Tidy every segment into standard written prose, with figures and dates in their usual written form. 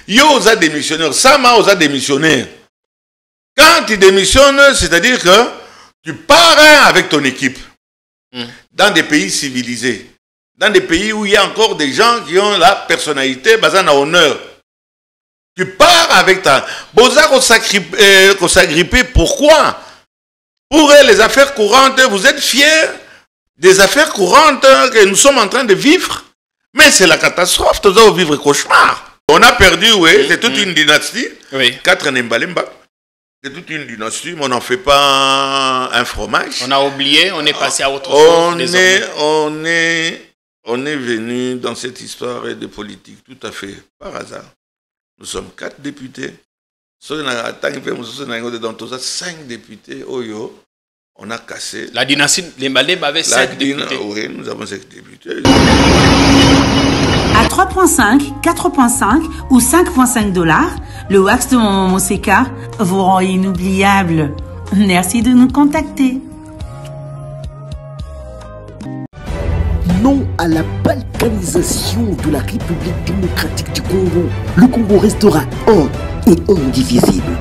Yo, aux démissionnaires, Sama, aux démissionnaires. Quand tu démissionnes, c'est-à-dire que tu pars avec ton équipe dans des pays civilisés, dans des pays où il y a encore des gens qui ont la personnalité basée en honneur. Tu pars avec ta... Boza qu'on s'agripper, pourquoi? Pour les affaires courantes, vous êtes fiers des affaires courantes que nous sommes en train de vivre? Mais c'est la catastrophe, nous allons vivre cauchemar. On a perdu, oui, c'est toute une dynastie. Oui. 4 Nembalemba. C'est toute une dynastie, mais on n'en fait pas un fromage. On a oublié, on est passé à autre chose. On est venu dans cette histoire de politique tout à fait par hasard. Nous sommes 4 députés. Dans tout ça, 5 députés. On a cassé. La dynastie Lembalemba avait 5 députés. Oui, nous avons 5 députés. À 3,5, 4,5 ou 5,5 $, le wax de Maman Moseka vous rend inoubliable. Merci de nous contacter. Non à la balkanisation de la République démocratique du Congo. Le Congo restera un et indivisible.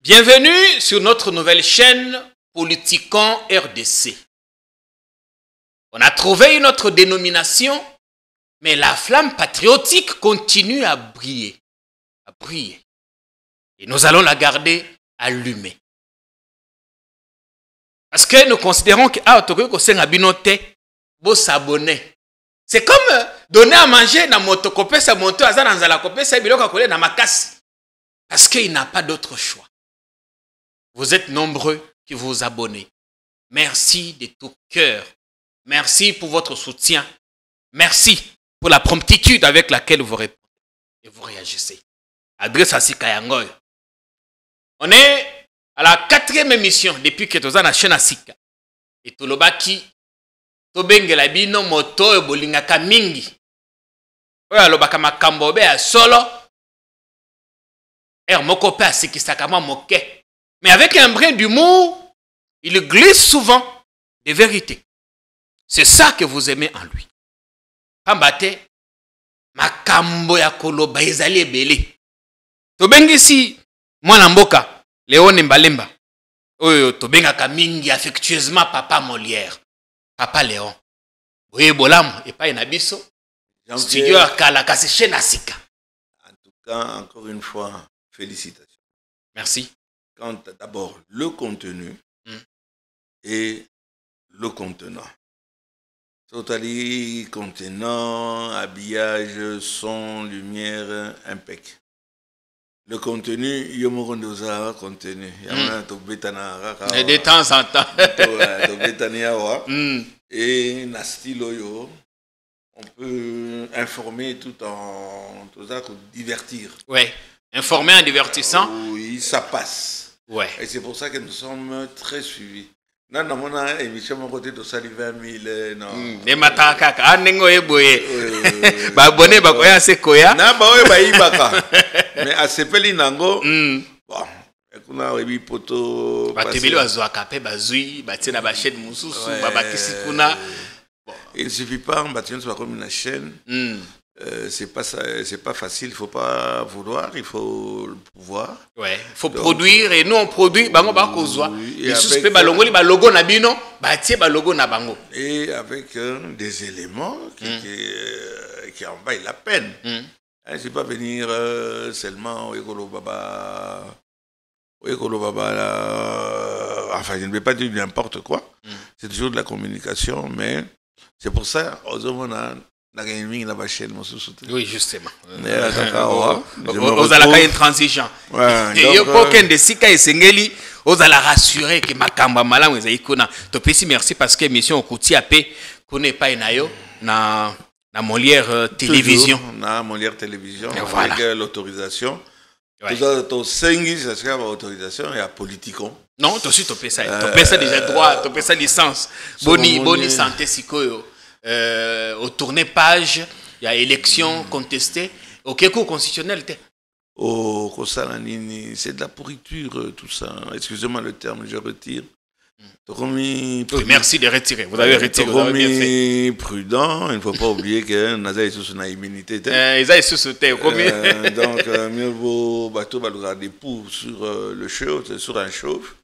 Bienvenue sur notre nouvelle chaîne Politiquant RDC. On a trouvé une autre dénomination, mais la flamme patriotique continue à briller. Et nous allons la garder allumée. Parce que nous considérons que s'abonner. C'est comme donner à manger na motokopé sa moto azana la kopé sa biloko kolé na makasi. Parce qu'il n'a pas d'autre choix. Vous êtes nombreux qui vous abonnez. Merci de tout cœur. Merci pour votre soutien. Merci pour la promptitude avec laquelle vous répondez et vous réagissez. Adresse à Sikayangoy. On est à la 4e émission depuis que nous avons la chaîne à Sika. Et tout le baki, tobengela bino moto e bolingaka mingi. Oya lobaka makambo be a solo. Moko pe asikisaka moke. Mais avec un brin d'humour, il glisse souvent des vérités. C'est ça que vous aimez en lui. Pambate, makambo ya koloba ezali ebele. Tobengisi mwana mboka, Léon Mbalemba. Oyo tobengaka mingi affectueusement Papa Molière. Papa Léon. Oye bolamu epai na biso. Studio akala kasi chaîne Asika. En tout cas, encore une fois, félicitations. Merci. Quant d'abord le contenu et le contenant. Totally contenant, habillage, son, lumière, impeccable. Le contenu, yomorondoza contenu. Et de temps en temps. Et na style yo, on peut informer tout en divertir. Oui, informer en divertissant. Oui, ça passe. Ouais. Et c'est pour ça que nous sommes très suivis. Non, non, mon émission, mon côté de sali 20 000, non. Les matakaka, anengo eboye. Ba abonné, ba koya se koya. Na ba oye ba ibaka. Mais à sepeli nango, bon, ekuna webi poto. Ba tebeli wazwa kape ba zui, ba tina ba chaîne mususu, ba bakisi kuna. Il ne suffit pas, on bâtit comme une chaîne. C'est pas facile, il ne faut pas vouloir, il faut le pouvoir. Ouais, il faut produire et nous on produit, bango ba kozwa. Et suspect ba logo li ba logo na bino, ba tie ba logo na bango. Et avec des éléments qui en valent la peine. C'est pas venir seulement Ekolo Baba, enfin je ne vais pas dire n'importe quoi. C'est toujours de la communication, mais c'est pour ça, aux hommes, La gaming, la chaîne, mon sous. Oui, justement. Vous allez intransigeant. Et aucun de ces cas, c'est vous allez rassurer que ma camba malam vous avez merci parce que l'émission au côté AP connaît pas nayo na Molière télévision. Na Molière télévision. Voilà. Avec l'autorisation. Tout ça, ton 5 ça serait l'autorisation et à Politicon. Non, tu aussi tu ça. Tu payes ça déjà droit, tu payes ça licence. Boni santé sikoyo. Au tourné page, il y a élection contestée. Au cours constitutionnel. Oh, c'est de la pourriture, tout ça. Excusez-moi le terme, je retire. Oui, merci de retirer. Vous avez retiré. Vous avez bien fait. Prudent, il ne faut pas oublier que Naza est sous son immunité. Ils ont sous donc, mieux vaut bateau regarder pour sur le chauffe, sur un chauffe.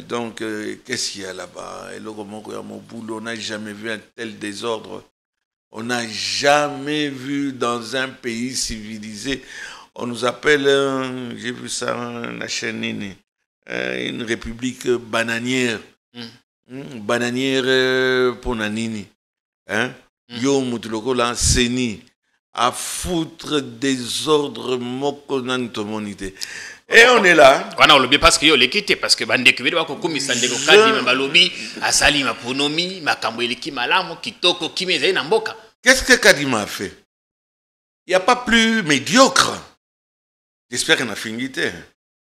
Donc, qu'est-ce qu'il y a là-bas? Et là, comment mon boulot, on n'a jamais vu un tel désordre. On n'a jamais vu dans un pays civilisé. On nous appelle, j'ai vu ça la chaîne, une république bananière. Bananière pour Nanini. Yo Moutuloko là, Seni. À foutre des ordres mokonantomonité. Et on est là. On a oublié parce que yo l'équité parce que bande kubiri bako kumisande ko kadi mabalobi asali maponomi makambo eleki malamu kitoko kimeza ina mboka. Qu'est-ce que Kadima a fait? Il n'y a pas plus médiocre. J'espère qu'il a fini.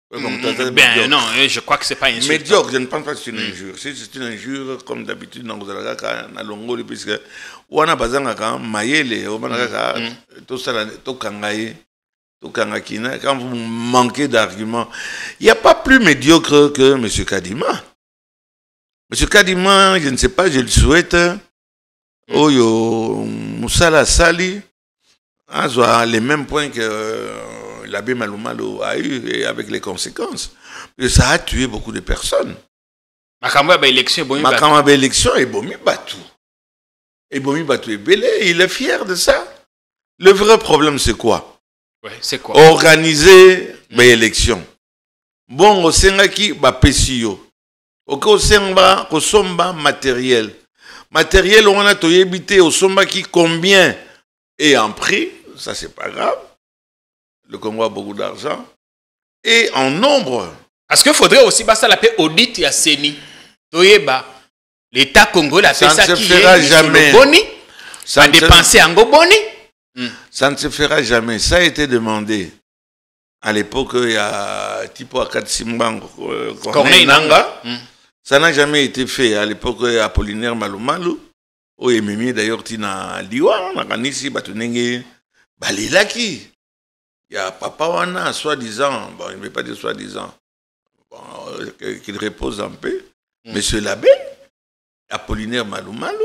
Ben non, je crois que c'est pas insulte. Médiocre, je ne pense pas que c'est une injure. Si c'est une injure, comme d'habitude, dans le Longo, puisque on a besoin de maïele, on a tout ça, tout kangaye. Quand vous manquez d'arguments, il n'y a pas plus médiocre que M. Kadima. M. Kadima, je ne sais pas, je le souhaite. Oyo Moussala Sali a les mêmes points que l'abbé Maloumalo a eu et avec les conséquences. Et ça a tué beaucoup de personnes. Makamba élection et Bomi Batou. Et Bomi Batou est belé, il est fier de ça. Le vrai problème, c'est quoi? C'est quoi? Organiser l'élection. Bon, au Sengaki, Pesio. Au Senga, au Somba, matériel. Matériel, on a tout évité au Somba qui combien est en prix, ça c'est pas grave. Le Congo a beaucoup d'argent. Et en nombre. Parce qu'il faudrait aussi ça la paix audit à Seni. L'État congolais a fait ça qui est jamais. Boni, ça dépenser en Boni. Ça ne se fera jamais. Ça a été demandé. À l'époque, il y a Tipo Akatsimban, Corneille Nanga. Ça n'a jamais été fait. À l'époque, Apollinaire Malumalu. Au Ememi, d'ailleurs, Tina Liwa, Nakanisi, Batunenge, Balilaki. Il y a Papa Wana, soi-disant, bon, il ne veut pas dire soi-disant, bon, qu'il repose en paix. Monsieur l'abbé, Apollinaire Malumalu,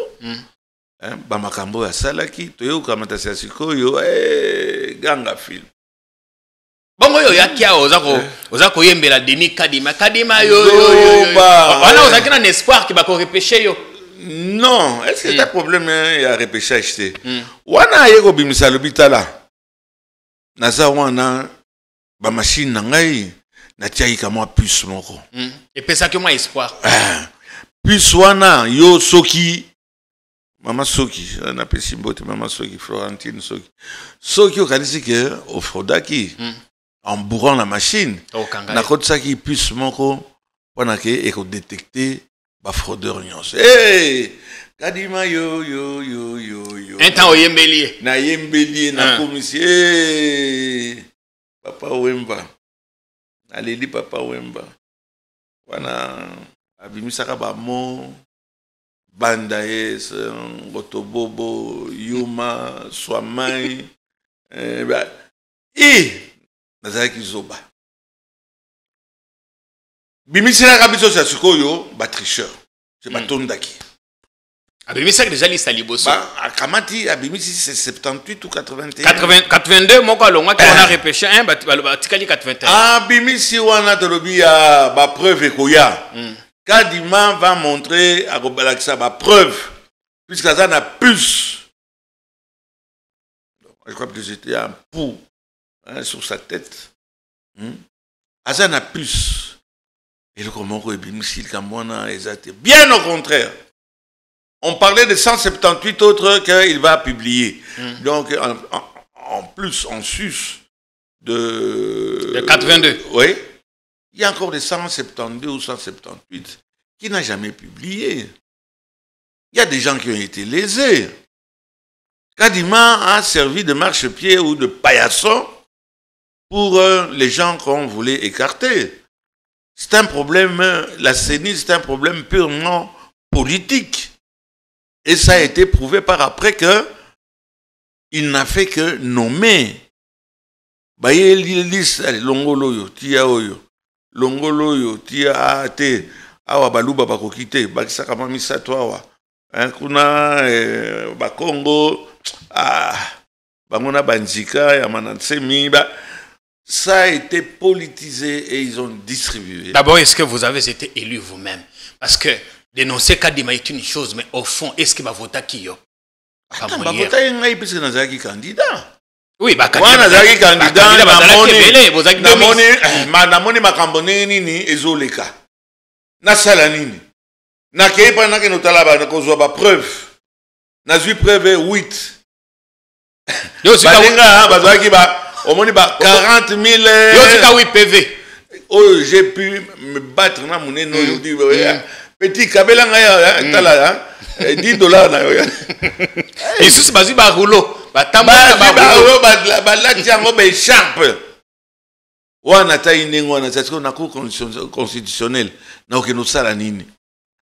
Bamakambo à Salaki, Toyo Kamatasi Sikoyo, Ganga Film. Bon, yo yakia ozako yembela Denis Kadima yo voilà ozaki na espoir ki bako repêcher yo. Non, est-ce que c'est un problème il y a repêchage té. Wana yeko bimisa lobitala. Naza wana ba machine na ngai na tiaki kama puce moko. Et pesa que moi espoir. Puce wana yo soki Mama Soki, na pesi mbote Mama Soki Florentine Soki. Soki okanisi ke ofrodaki. En bourrant la machine, na côté ça qui puisse moko pendant que et détecter ba fraudeur nyos. Hey, Kadima yo. Un temps yembeli. Na yembeli na commissaire. Papa Wemba. Aleli Papa Wemba. Wana abimisaka ba mo banda es Gotobobo Yuma Swamai Nazaki Zoba. Bimisina kabiso sa sikoyo ba tricheur. C'est pas tondaki. Abimisa déjà li saliboso. Ba akamati abimisi c'est 78 ou 81. 82 moko longa qui on a repêché un ba tikali 81. Abimisi wana tolobi ya ba preuve ekoya. Kadima va montrer à Robalaksa ba preuve puisque ça n'a puce. Je crois que j'étais un pou. Sur sa tête. Azan a plus. Et le comment bien au contraire. On parlait de 178 autres qu'il va publier. Donc, en plus, en sus de 82. Oui. Il y a encore des 172 ou 178 qui n'a jamais publié. Il y a des gens qui ont été lésés. Kadima a servi de marchepied ou de paillasson pour les gens qu'on voulait écarter. C'est un problème, la CENI, c'est un problème purement politique. Et ça a été prouvé par après que il n'a fait que nommer. Baye liste longolo tia oyo. Longolo tia ate awa baluba bakokite bakisaka mamisa toawa. Kuna bakongo bangona banjika ya manatsemi ça a été politisé et ils ont distribué. D'abord, est-ce que vous avez été élu vous-même? Parce que dénoncer Kadima est une chose, mais au fond, est-ce que va voter qui yo? Attends, va voter un puisque Nazaki candidat. Oui, bah candidat. Nazaki candidat. Namoni makambone nini ezoleka. Nasala nini. Nakei pa nake notalaba nakozwa ba preuve. Nazui preuve 8. Yo balinga bazaki ba au moins 40 000. Oui, PV. Oh, j'ai pu me battre dans mon éno. Petit Kabela, 10 $. Et si c'est basé par rouleau, écharpe. Constitutionnel.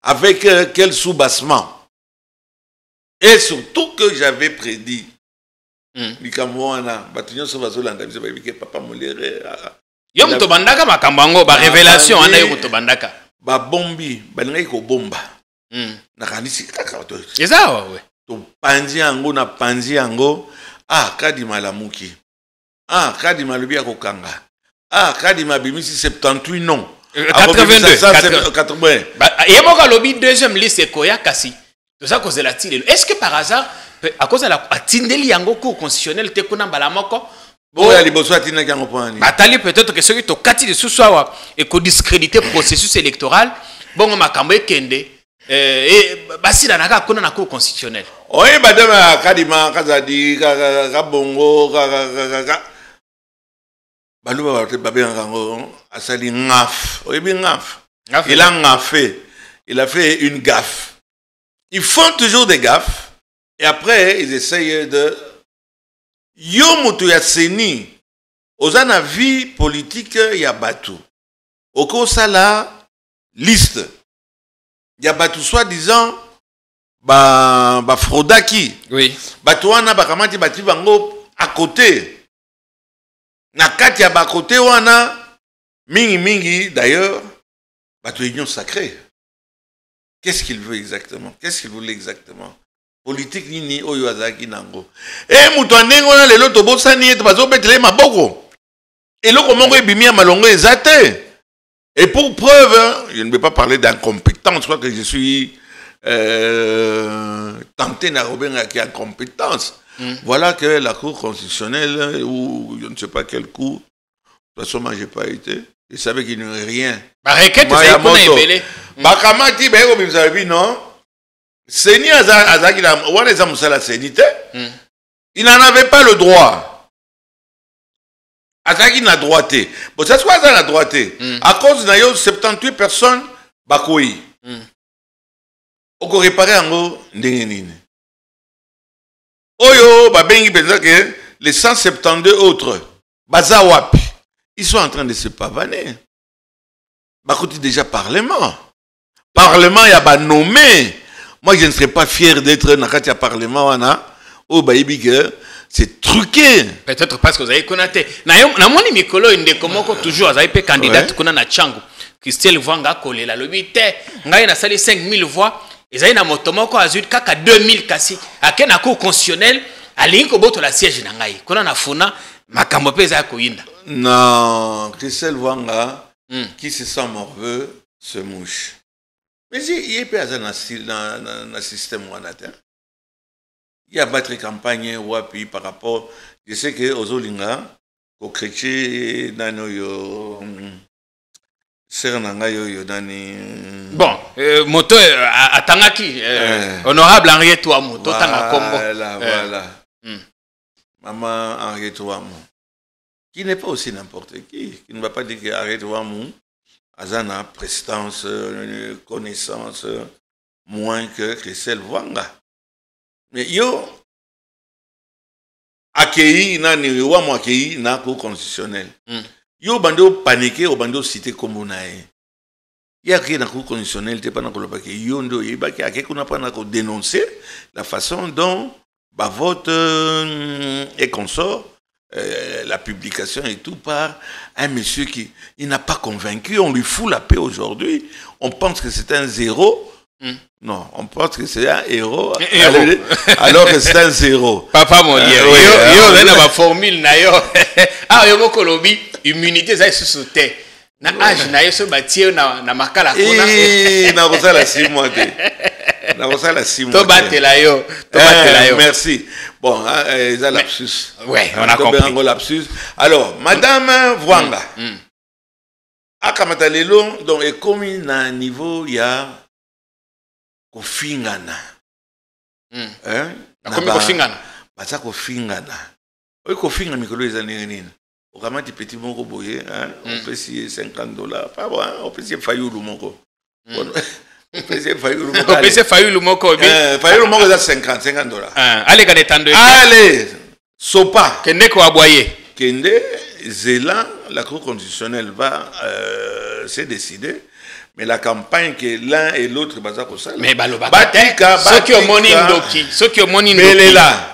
Avec quel soubassement. Et surtout que j'avais prédit. Papa Molere. Yom to bandaka makambango ba révélation anda yom to bandaka. Ba bombi, balinga ko bomba. Nakanisi kaka to. Eza ouais. To panzi yango na panzi yango, Kadima la muki. Kadima lubi ko kanga. Kadima bimisi 78 non. 82 80. Yemoka lobi deuxième liste koya kasi. Tout ça cause la tile. Est-ce que par hasard à cause de la tindeli yango cour constitutionnel te kuna balamoko peut-être que ceux qui ont kati de sous-soir et qu'on discrédité le processus électoral, bon, on m'a cambré kende et basi la naga kuna na cour constitutionnelle. Oui, madame Kadima Kazadi Kabongo Balouba babé ngango asali ngaf. Oui, bien ngaf. Il a ngafé. Il a fait une gaffe. Ils font toujours des gaffes et après ils essayent de Yo moto ya seni ozana vie politique ya batu oko sala liste ya batu soi-disant ba fraudaki oui batu wana bakamati bati bango à côté na kati ya ba côté wana mingi d'ailleurs batu union sacrée. Qu'est-ce qu'il veut exactement? Qu'est-ce qu'il voulait exactement? Politique nini oyo azaki nango. Muto ndengo na lelo to bosani et bazo betele maboko. Et loko mongo ebimi malongo ezate. Et pour preuve, je ne vais pas parler d'incompétence, je crois que je suis tenté na robenga qui a incompétence. Voilà que la cour constitutionnelle ou je ne sais pas quel cour, de toute façon moi j'ai pas été, je savais qu'il n'y aurait rien. Ba requête ça kuna ebele. Ba kamati ba ko bimsabi non. Seni Azaki, il n'en avait pas le droit. Azaki n'a droité. Bon, c'est quoi ça la droité? À cause de 78 personnes, Bakoui. On peut réparer en gros, Oyo, Babengi, que les 172 autres, Bazawapi, ils sont en train de se pavaner. Bakouti déjà Parlement. Parlement, il y a nommé. Moi, je ne serais pas fier d'être dans le Parlement. Oh, c'est truqué. Peut-être parce que vous avez connaître. Na moni mikolo inde komoko toujours vous avez pe candidate kuna na changu. Christelle Vanga kolela lobite. Ngai na sali 5000 voix. Ezali na motomoko azut kaka 2000 kasi. Ake na cour constitutionnelle alingi ko boto la siège na ngai. Kuna na funa makambo pe za koyinda. Non, Christelle Vanga qui se sent morveux se mouche. Mais il y a pas un système il y a battre campagne wapi par rapport. Je sais que aux Olinga, au chrétien, Sœur nanga yo dani. Bon, moto atangaki honorable Henriette Ouamou, to tanga kombo. Voilà. Maman Henriette Ouamou. Qui n'est pas aussi n'importe qui ne va pas dire que Henriette Ouamou a prestance, connaissance moins que Christelle Wanga. Mais yo accueilli nani Ouamou accueilli na cour constitutionnelle. Yo bando paniqué au bando cité comme nae. Il y a rien dans cour constitutionnelle t'es pas dans le paquet. Yo ndo yeba ki ake kuna pas na ko dénoncer la façon dont bah vote et consort la publication et tout par un monsieur qui il n'a pas convaincu, on lui fout la paix aujourd'hui, on pense que c'est un zéro. Non, on pense que c'est un héros. Alors que c'est un zéro. Papa Molière, yo na ba formule na yo. Ah yo moko lobi immunité za susute. Na âge na yo so batie na makala kuna. Na kosa la 6 mois te. Na kosa la 6 mois. To batela yo, to batela yo. Merci. Bon, ça lapsus. Ouais, on a compris. Lapsus. Alors, madame Vwanga. Akamata lelo donc est commis na niveau il y a kofingana. Comme kofingana. Basa kofingana. Oyi kofingana mikolo ezani nini? Okamati petit moko boye, on peut si $50. Pas bon, on peut si fayulu moko. On peut si fayulu moko. On peut si fayulu moko bi. Fayulu moko za $50. Allez gane tando. Allez, sopa. Kende ko aboyer. Kende Zélan, la Cour constitutionnelle va se décider. Mais la campagne que l'un et l'autre baza ko sala. Mais baloba. Batika, ceux qui ont moni ndoki, ceux qui ont moni ndoki.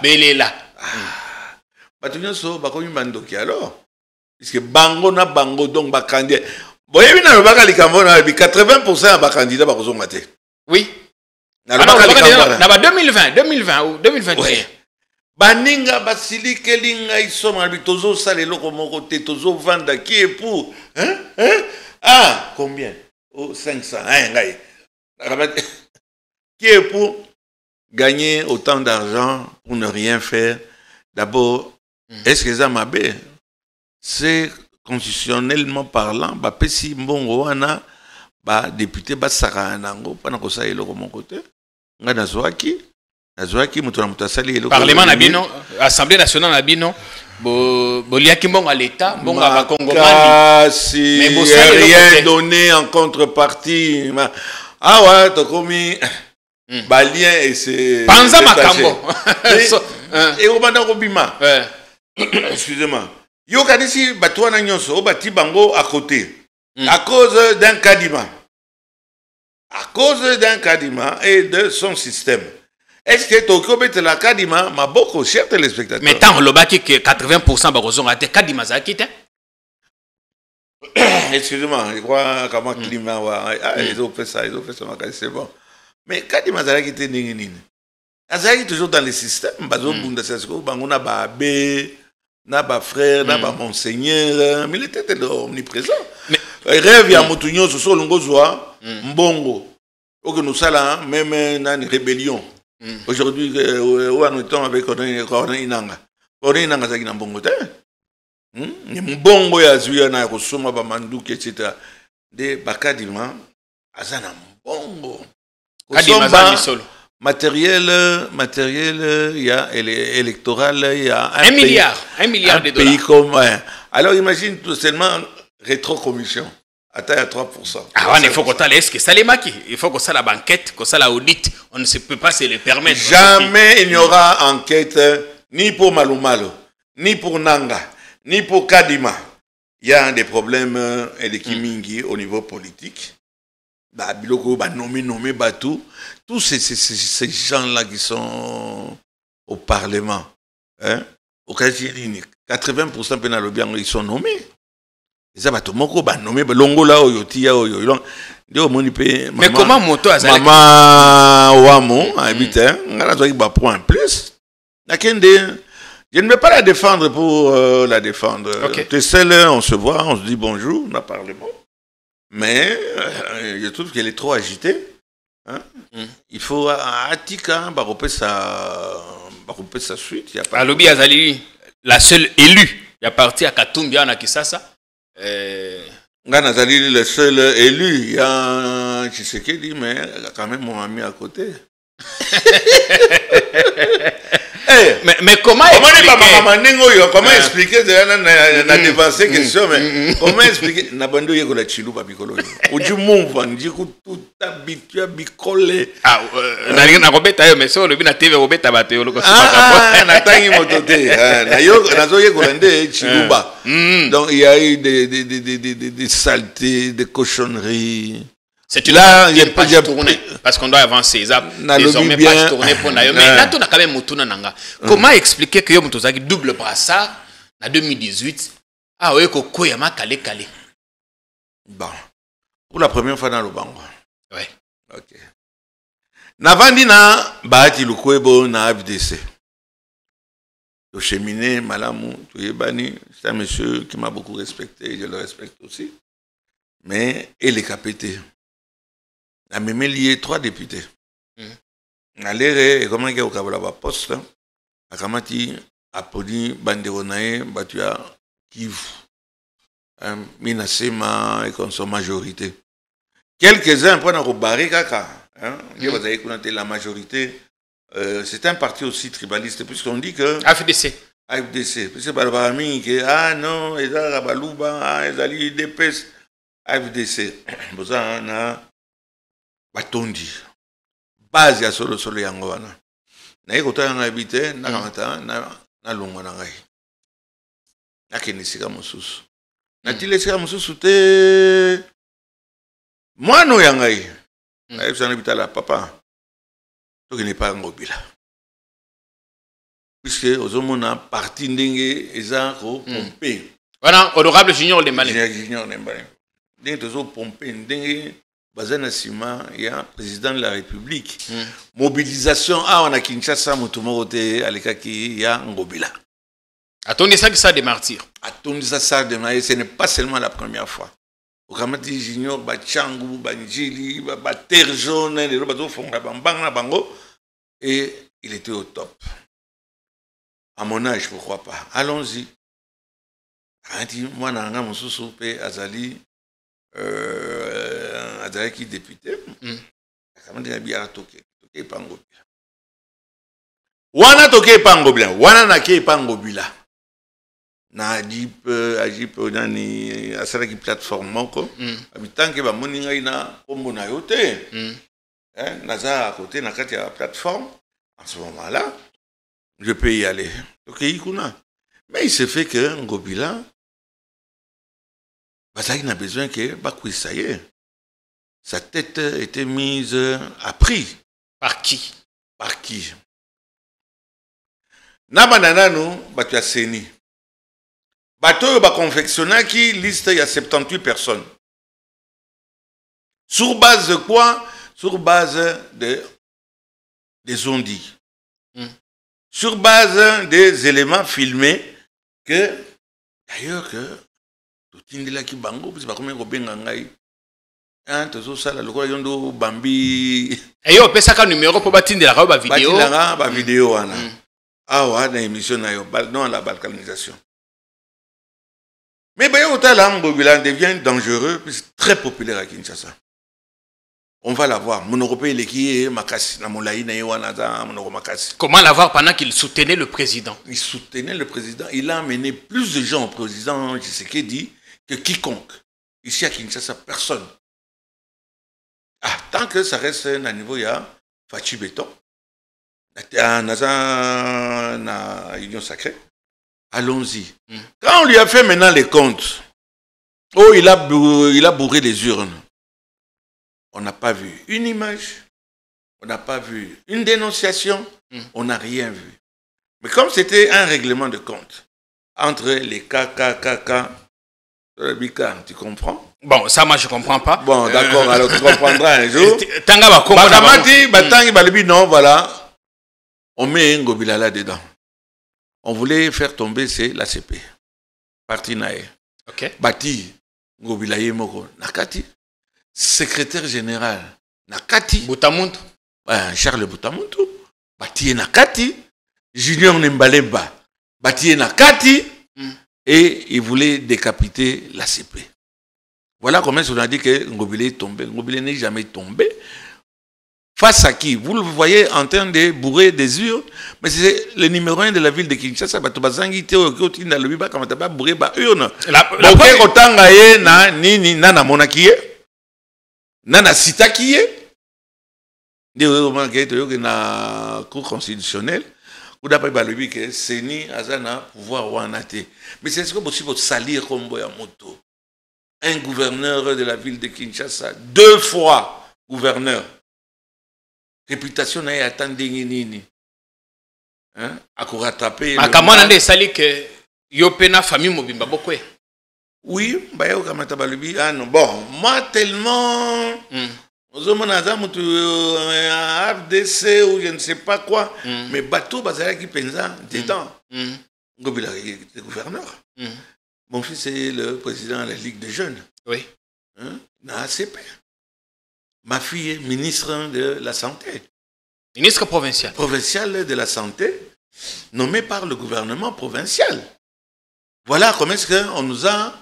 Belela. Batunya so bakomi mandoki alors. Puisque bango na bango donc ba candidat. Boyebi na lobaka likambo na bi 80% ba candidat ba kozonga te. Oui. Na lobaka likambo na ba 2020 ou 2021. Baninga basili kelinga isoma bi tozo salelo ko moko te tozo vanda qui est pour ah combien? Oh, 500, ngai. Qui est pour gagner autant d'argent pour ne rien faire? D'abord, est-ce que ça m'a bien? C'est constitutionnellement parlant, bah, pesi mbongo wana, bah, député, bah, saranango, pas na ça elo mon côté. Nga nazwaki, mutuna mutasali elo. Parlement nabino, Assemblée nationale nabino. Boliaki mbongo à l'État, mbongo à la Congomani. Mais rien donné en contrepartie. Ah ouais, t'as commis balien et c'est. Panza Makambo. Et au Banda Robima. Excusez-moi. Yo kadisi batouana nyonso, bati bango à côté. À cause d'un kadima. À cause d'un kadima et de son système. Est-ce que Tokyo bete la Kadima m'a beaucoup cher téléspectateurs? Mais tant le baki que 80% barozon a été Kadima za quitté. Excusez-moi, je crois comment climat ils ont fait ça, c'est bon. Mais Kadima za quitté nini. Azaki toujours dans le système, bazo bunda sesko bangona ba abbé, na ba frère, na ba monseigneur, mais il était omniprésent. Mais rêve ya mutunyo so longozwa mbongo. Ok nous ça là même dans une rébellion. Aujourd'hui, où en est-on avec Corneille Inanga? Corneille Inanga, c'est un bon côté. Il y a un bon boy à Zouya, na Rosoma, Bamandouk, etc. De Bakadima, Azana, bon. Matériel, il y a électoral, il y a un milliard de dollars. Pays comme, alors imagine tout seulement rétrocommission. Attends à 3%. Ah ouais, il faut qu'on t'aille, est-ce que ça les maquille? Il faut qu'on ça la banquette, qu'on ça la audit. On ne peut pas se le permettre. Jamais il n'y aura enquête ni pour Malumalo, ni pour Nanga, ni pour Kadima. Il y a des problèmes et des kimingi au niveau politique. Bah, Biloko, bah, nommé Batou. Tous ces gens-là qui sont au Parlement. Hein? Au Kajirini, 80% pénalobiens, ils sont nommés. Mais comment moto a Maman Ouamou habite un point plus. Je ne vais pas la défendre pour la défendre. Okay. Celle, on se voit, on se dit bonjour, on a parlé bon. Mais je trouve qu'elle est trop agitée. Hein? Il faut Atika baroper sa suite. Alobi Azali, la seule élue, il y a parti à Katumbi, à Kisasa. Ngana Zali, le seul élu, il y a Tshisekedi, mais il y a quand même mon ami à côté. Hey, mais comment expliquer comment expliquer na dévancé question mais comment expliquer na bando yeko la chilu pa bikolo o du move ndi ku tout habitué bikole na linga na robeta yo mais so le bina TV robeta bato yo lokosima ka na tangi motote na yo na zo yeko ndé chiluba donc il y a eu des saletés des cochonneries. C'est une page tournée parce qu'on doit avancer. Désormais, page tournée pour Nayo. Mais là, on a quand même Moutouna Nanga. Comment expliquer que Yom Tozaki double brassard en 2018? Ah oui, Koko Yama Kale Kale. Bon. Pour la première fois dans le Bango. Oui. Ok. Navandina, Bahati Lukwebo, na FDC. Le cheminée, Malamou, Touyebani, c'est un monsieur qui m'a beaucoup respecté, je le respecte aussi. Mais il est capité. Il a même lié 3 députés. Et comment il y a au poste, a Kamati a podi Banderonae, Batua Kivu, Minasema et comme son majorité. Quelques-uns prennent au barré kaka. Vous avez connu la majorité. C'est un parti aussi tribaliste, puisqu'on dit que. AFDC. AFDC. Puisque Barbarami, ah non, ils ont Rabalouba, ils ont l'IDPS. AFDC. Vous avez batondi base ya solo yango wana na yekota yanga habité na kamata na longwa na ngai nakenisika mosusu na tilesika mosusu te mwana ya ngai na yebisana bitala papa toki ne pas ngobila puisque ozomona parti ndenge eza ko pomper voilà honorable Junior Lembalé ndenge tozo pomper ndenge Bazana Sima, il y a président de la République. Mobilisation, on a Kinshasa, Moutoumorote, Alekaki, il y a Ngobila. Attendez ça que ça des martyrs. Attendez ça des martyrs, ce n'est pas seulement la première fois. Au Kamati Junior, Bachangou, Banjili, Bater jaune, les robots font la bambang, bango. Et il était au top. À mon âge, je ne crois pas. Allons-y. Moi, je suis mon sous-soupé, Azali. Qui député wana toke pangobila wana na ke pangobila na ajip nani asala ki plateforme moko abitanke ba moninga ina kombo na yote naza à côté na kati ya plateforme en ce moment-là je peux y aller toke ikuna mais il se fait que Ngobila Bazaki n'a besoin que ça y est. Sa tête était mise à prix. Par qui? Par qui? Nabananano, Batua Seni. Bato ba confectionna qui liste il y a 78 personnes. Sur base de quoi? Sur base des ondits. Sur base des éléments filmés que, d'ailleurs, que Tindila ki bango, puis pas combien gobenga ngai. Tozo sala lokola yondo bambi. Yo pesa ka numéro pour batindela ka ba vidéo. Batindela ba vidéo wana. Awa na émission na yo non la balkanisation. Mais Bayo Otala Ngobila devient dangereux, puis très populaire à Kinshasa. On va l'avoir. Mon Européen il est qui est Makassi na Molaï na Yewanaza mon Makassi. Comment l'avoir pendant qu'il soutenait le président? Il soutenait le président. Il a amené plus de gens au président Tshisekedi que quiconque. Ici à Kinshasa, personne. Ah, tant que ça reste à un niveau, il y a Fachi Béton. Na Union Sacrée. Allons-y. Quand on lui a fait maintenant les comptes, oh, il a bourré les urnes. On n'a pas vu une image, on n'a pas vu une dénonciation, on n'a rien vu. Mais comme c'était un règlement de compte entre les KKKK, tu comprends? Bon, ça, moi, je ne comprends pas. Bon, d'accord, alors tu comprendras un jour. Non, voilà. On met Ngobila là-dedans. On voulait faire tomber, c'est l'ACP. Parti Nae. Ok. Bati, Ngobila Yemoko, Nakati. Secrétaire général, Nakati. Boutamountou. Charles Boutamountou. Bati Nakati. Junior Nembalemba. Bati Nakati. Et il voulait décapiter l'ACP. Voilà comment on a dit que Ngobile est tombé. Ngobile n'est jamais tombé. Face à qui? Vous le voyez en train de bourrer des urnes, mais c'est le numéro 1 de la ville de Kinshasa. La cour constitutionnelle, ou d'après Balobi que Seni Azana pouvoir ouanate. Mais c'est ce que possible salir comme moto. Un gouverneur de la ville de Kinshasa, 2 fois gouverneur. Réputation n'a attendu nini. Hein? À quoi rattraper. Ma kamana nde sali que yopena famille mobimba bokwe. Oui, bah yo kamata Balobi. Ah non, bon, moi tellement. FDC ou je ne sais pas quoi, mais bateau Bazala qui pensa dedans. Ngobila est gouverneur. Mon fils est le président de la Ligue des jeunes. Oui. Na ACP. Ma fille est ministre de la Santé. Ministre provincial. Provincial de la Santé, nommé par le gouvernement provincial. Voilà comment est-ce qu'on nous a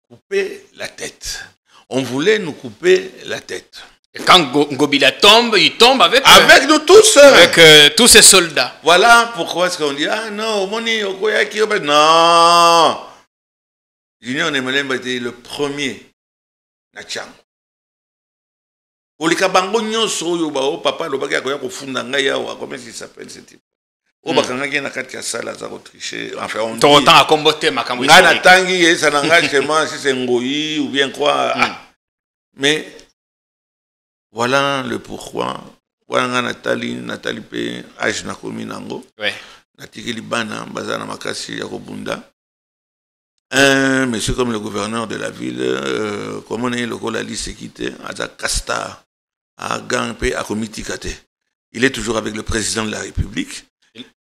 coupé la tête. On voulait nous couper la tête. Et quand Ngobila tombe, il tombe avec nous tous. Avec tous ces soldats. Voilà pourquoi est-ce qu'on dit, ah non, non. Junior Nemelemba était le premier. Nachang. Olika bango nyonso yo ba o papa lo baki akoya kofunda ngai yawa comment il s'appelle ce type. O bakanga ki na kati ya sala za ko tricher enfin on dit. Ton temps à combattre makambo. Ngana tangi yesa na engagement si c'est ngoyi ou bien quoi. Mais voilà le pourquoi. Voilà Nathalie pe age na komi nango. Ouais. Natikeli bana bazana makasi ya kobunda. Un monsieur comme le gouverneur de la ville, comme on est le Kolali Sekite, à Casta, à Gampé, à Komitikate. Il est toujours avec le président de la République.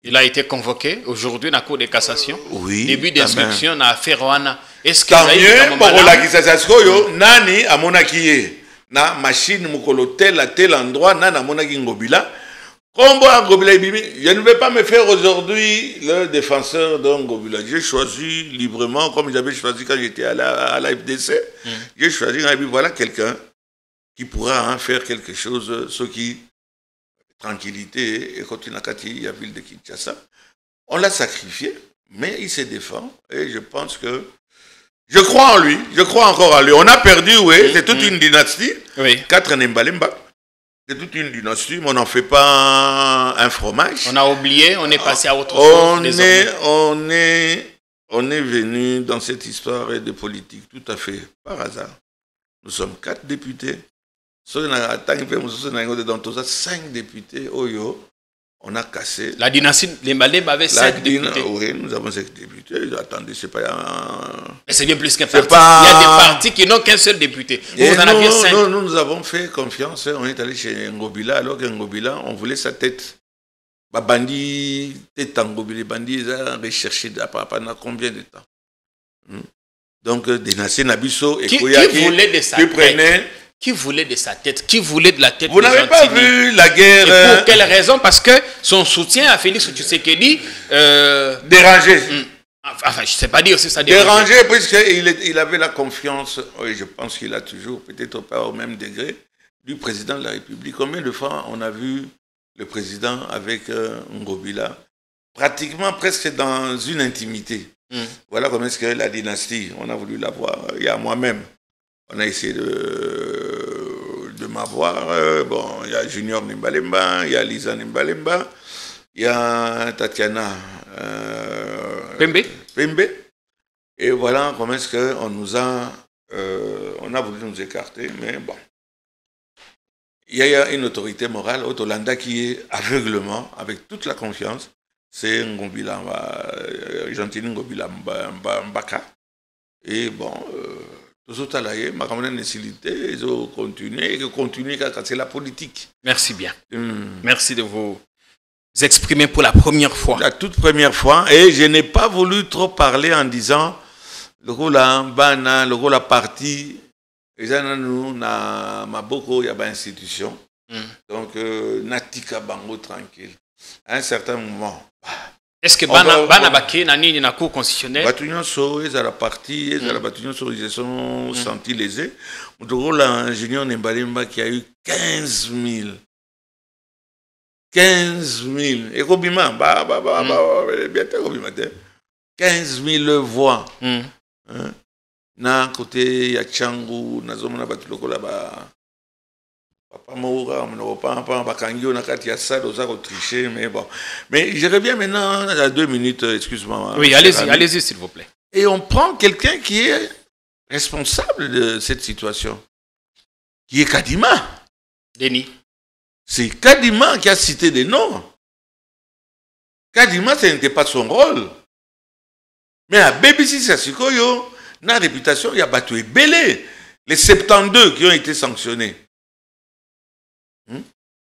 Il a été convoqué aujourd'hui dans la Cour de cassation. Oui. Début d'instruction dans l'affaire Rwanda. Est-ce que tant mieux pour la cassation, nani à Monakiye, na machine mukolo tel à tel endroit, nana Monaki Ngobila. Je ne vais pas me faire aujourd'hui le défenseur d'un Ngobila. J'ai choisi librement, comme j'avais choisi quand j'étais à la FDC. J'ai choisi, voilà quelqu'un qui pourra faire quelque chose, ce qui, tranquillité, et quand il a quitté la ville de Kinshasa. On l'a sacrifié, mais il se défend. Et je pense que, je crois en lui, je crois encore en lui. On a perdu, oui, c'est toute une dynastie. Oui. 4 Nembalemba. C'est toute une dynastie, mais on n'en fait pas un fromage. On a oublié, on est passé à autre chose. On est venu dans cette histoire de politique tout à fait par hasard. Nous sommes 4 députés. Dans tout ça, 5 députés. On a cassé. La dynastie Lembalemba avait 5 députés. Oui, nous avons 5 députés. Attendez, c'est pas Mais c'est bien plus qu'un parti. Il y a des partis qui n'ont qu'un seul député. Vous en aviez 5. Nous avons fait confiance. On est allé chez Ngobila, alors que Ngobila, on voulait sa tête. Bandi, tête en Ngobila, Bandi, ils ont recherché pendant combien de temps. Donc, Dynastie Nabiso et Koyaki, qui voulait de sa tête? Qui voulait de sa tête? Qui voulait de la tête? Vous n'avez pas vu la guerre. Et pour quelle raison? Parce que son soutien à Félix Tshisekedi dérangé. Enfin, je ne sais pas dire aussi ça dérangé, puisqu'il avait la confiance, et je pense qu'il a toujours, peut-être pas au même degré, du président de la République. Combien de fois on a vu le président avec Ngobila, pratiquement presque dans une intimité. Voilà comment est-ce que la dynastie, on a voulu l'avoir. Il y a moi-même. On a essayé de m'avoir. Bon, il y a Junior Nimbalemba, il y a Lisa Nimbalemba, il y a Tatiana Pembe. Et voilà comment est-ce qu'on nous a... on a voulu nous écarter, mais bon. Il y a une autorité morale au Tolanda qui est aveuglement, avec toute la confiance, c'est Ngobila, Gentini Ngobila Mbaka. Et bon... Ils ont continué, c'est la politique. Merci bien. Merci de vous exprimer pour la première fois. La toute première fois. Et je n'ai pas voulu trop parler en disant le rôle la partie, nous, na maboko, il y a une institution. Donc, natika bango tranquille. À un certain moment, Est-ce que bana baki na nini na cour constitutionnelle? Batunion so ils à la partie, ils à la batunion so ils sont sentis lésés. Moutoro l'ingénieur Nembalimba qui a eu 15 000. 15 000. Et Robima, bientôt Robima, 15 000 voix. Na côté ya Tchangu, na zone na batuloko là-bas. Papa Moura, on n'a pas bakangio na kati ya ça, dosa tricher, mais bon. Mais je reviens maintenant à 2 minutes, excuse-moi. Oui, allez-y s'il vous plaît. Et on prend quelqu'un qui est responsable de cette situation, qui est Kadima. Denis. C'est Kadima qui a cité des noms. Kadima, ce n'était pas son rôle. Mais à BBC Sassikoyo, na réputation, il y a battu belé. Les 72 qui ont été sanctionnés.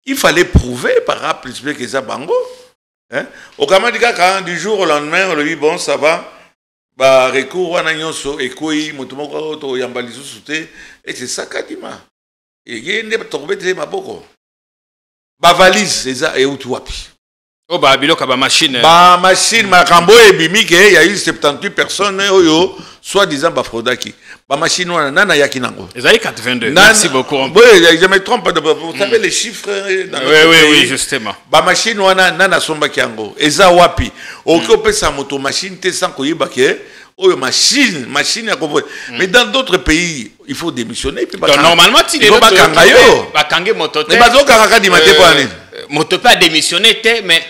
Il fallait prouver par A plus B que ça bango. Au Kamadika, du jour au lendemain, on lui dit bon, ça va. Bah, recours à Nanyonso, et Koi, Motomoko, Yambalisu Souté, et c'est ça Kadima. Et il y a une tombée de ma boko. Bah, valise, c'est ça, et où tu wapi. Oh, bah, biloka, bah, machine. Bah, machine, ma rambo et bimik, il y a eu 78 personnes, soi-disant, bah, Frodaki. Bah, machine, nana yakinango. Ils avaient 82. Merci beaucoup. Oui, je me trompe, vous savez les chiffres. Oui, justement. Bah, machine, nana somba kiango. Eza wapi. Okope sa moto machine, te sans koyibake. Oh, machine à comprendre. Mais dans d'autres pays, il faut démissionner. Donc, normalement, il faut pas kangayo. Bakangé motote. Mais bazo kangaka di mate pour aller. Motope a démissionné, mais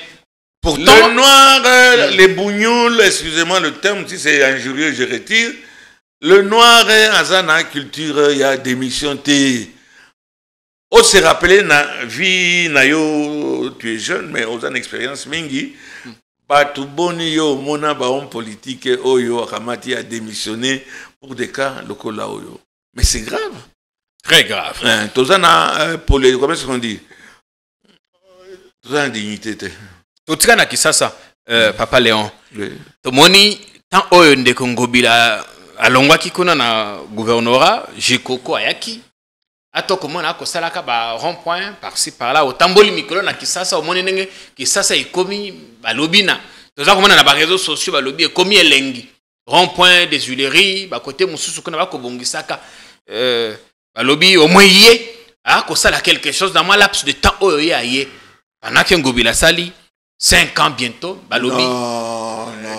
pourtant, le noir, les bougnoules, excusez-moi le terme, si c'est injurieux, je retire. Le noir, dans la culture, il y a démission. On s'est rappelé, na vie, tu es jeune, mais aux ans d'expérience, mingi. Batuboni yo mona ba homme politique oyo Ramati a démissionné pour des cas locaux là oyo. Mais c'est grave. Très grave. Tozana pour les comment est-ce qu'on dit? Tozana dignité. Totika na kisasa Papa Léon. Tomoni tant oyo ndeko ngobila alongwaki kuna na gouvernorat Jikoko ayaki. Ato komona akosalaka ba rond-point par-ci par-là otamboli mikolo na kisasa omoni ndenge kisasa ikomi balobina toza komona na ba réseaux sociaux balobi ekomi elengi rond-point des Huileries ba côté mususu kuna bakobongisaka balobi omoye akosala quelque chose dans moi laps de temps oyo yaye pendant que ngobila sali 5 ans bientôt balobi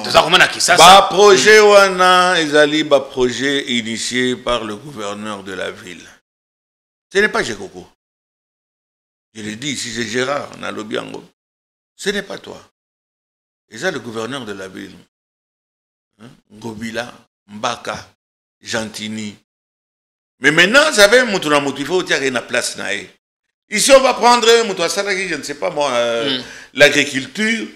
toza komona kisasa ba projet wana ezali ba projet initié par le gouverneur de la ville. Ce n'est pas Jekoko. Je l'ai dit, si c'est Gérard, on a l'Obiango. Ce n'est pas toi. Et ça, le gouverneur de la ville. Ngobila, Mbaka, Gentini. Mais maintenant, vous savez, il faut qu'il y ait une place. Ici, on va prendre, je ne sais pas moi, l'agriculture.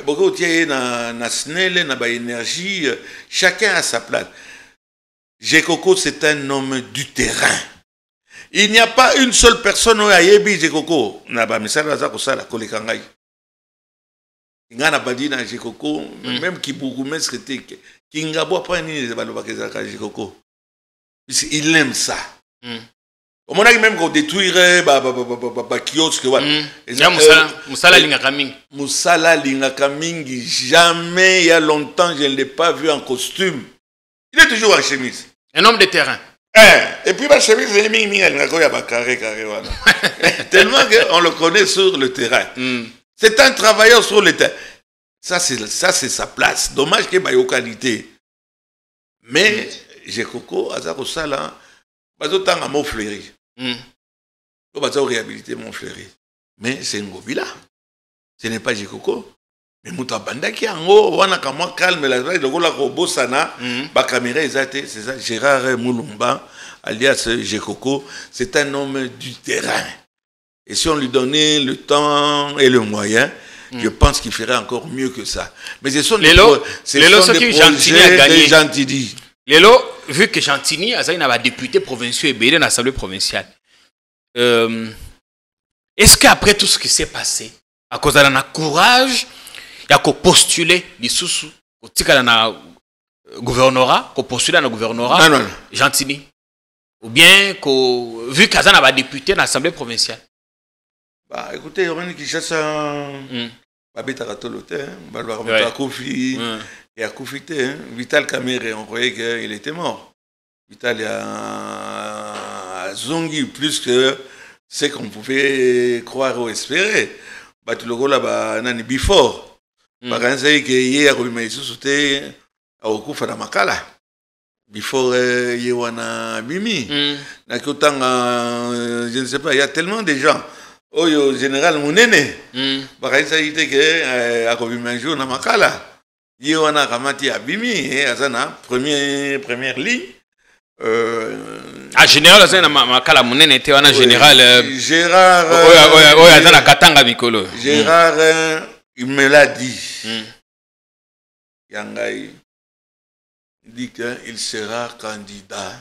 Beaucoup il y a une SNEL, une énergie. Chacun a sa place. Jekoko, c'est un homme du terrain. Il n'y a pas une seule personne qui a yebi Jekoko. Na ba misala za kosala kolekangai. Ngana badina Jekoko, même qui bourgmestre était qui ngabo pas ni les balobaka za Jekoko. Il aime ça. Au moment même qu'on détruirait ba kiosque voilà. Musala lingaka mingi. Musala lingaka mingi, jamais il y a longtemps je ne l'ai pas vu en costume. Il est toujours en chemise. Un homme de terrain. Et puis la chemise est mis carré. Tellement qu'on le connaît sur le terrain. C'est un travailleur sur le terrain. Ça c'est sa place. Dommage qu'il y ait qualité. Mais Jekoko, Azako Sala, Bazotanga mon fleuri. Bazo réhabiliter mon fleuri. Mais c'est Ngobila. Ce n'est pas Jekoko. Mais Mouta Banda qui en haut, on a comme moi calme la le gola robo sana, ba caméra c'est ça Gérard Moulumba alias Jekoko, c'est un homme du terrain. Et si on lui donnait le temps et le moyen, je pense qu'il ferait encore mieux que ça. Mais ce sont des projets Gentini. Lelo, vu que Gentini a un député provincial et belé dans l'Assemblée provinciale, est-ce qu'après tout ce qui s'est passé, à cause de la courage, il y a qu'à postuler les sous na gouvernorat, qu'à postuler dans le gouvernorat, Gentini. Ou bien, vu qu'Azan a député dans l'Assemblée provinciale. Bah écoutez, Yorin Kishasa, Babeta Tolote, Balbara Kofi, et à Koufité, Vital Kamere, on croyait qu'il était mort. Vital a zongi plus que ce qu'on pouvait croire ou espérer. Batuloko là-bas, nani before. Par exemple, hier, il sauté à Okufa na Makala. Before Yewana Bimi. Je ne sais pas, il y a tellement de gens. Oyo général Mounene. Par exemple, il était que à Kobima un jour na Makala. Yewana Ramati Abimi, Azana, première ligne. Général Azana Makala Mounene était un général. Gérard. Azana Katanga Bikolo. Gérard, il me l'a dit. Yangai. Il dit qu'il sera candidat.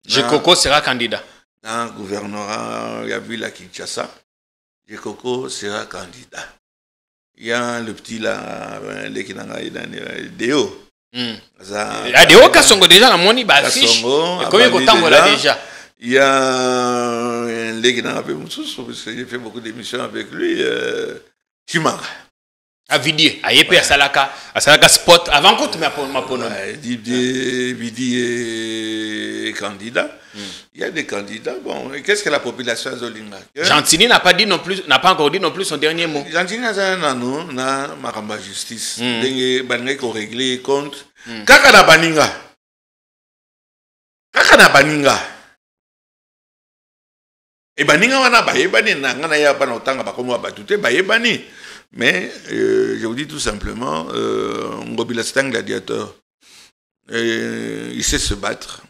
Jekoko sera candidat. Dans le gouvernorat, il y a vu la Kinshasa. Jekoko sera candidat. Il y a le petit là, le qui n'a Déo. Déo Kassongo déjà, la moni affiche. Combien de temps voilà déjà? Il y a un qui n'a pas parce que j'ai fait beaucoup d'émissions avec lui. Chimanga. À Vidier, à Yépé, à Salaka Spot, avant qu'on te mette ma pono. Vidier est candidat. Il y a des candidats. Bon, qu'est-ce que la population a Zolinga? Gentini n'a pas encore dit non plus son dernier mot. Gentini n'a Maramba Justice. Bange ko régler compte. Kaka na baninga. Et baninga wana ba yebani na ngana ya bana otanga ba komo ba tuté ba yebani. Mais je vous dis tout simplement, Ngobila c'est un gladiateur. Il sait se battre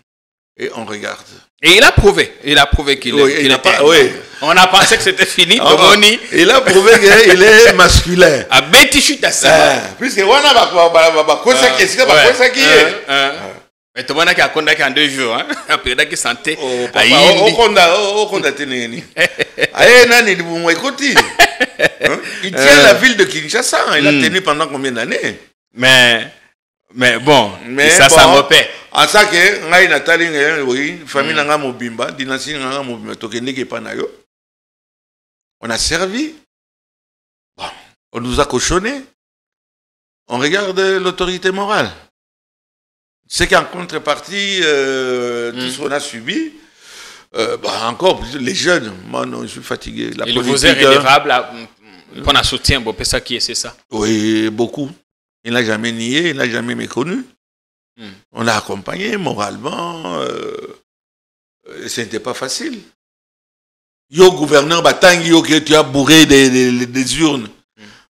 et on regarde. Et il a prouvé qu'il n'a pas. Oui. On a pensé que c'était fini. Il a prouvé qu'il est masculin. À Betty chute à ça. Puisque on a quoi qui est. Mais tout le monde a condamné en 2 jours. Après, il a santé. Il tient la ville de Kinshasa. Il a tenu pendant combien d'années? Mais bon, ça me paie. En ça que, ngai natali oui, famille nanga mobimba, dynastie nanga mobimba, tokende ke panayo. On a servi. Bon, on nous a cochonné. On regarde l'autorité morale. C'est qu'en contrepartie, tout ce qu'on a subi, encore les jeunes, moi non, je suis fatigué. La politique, vous êtes relevable pour un soutien, ça qui est, c'est ça? Oui, beaucoup. Il n'a jamais nié, il n'a jamais méconnu. On l'a accompagné moralement. Ce n'était pas facile. Yo gouverneur Batangi, que tu as bourré des urnes.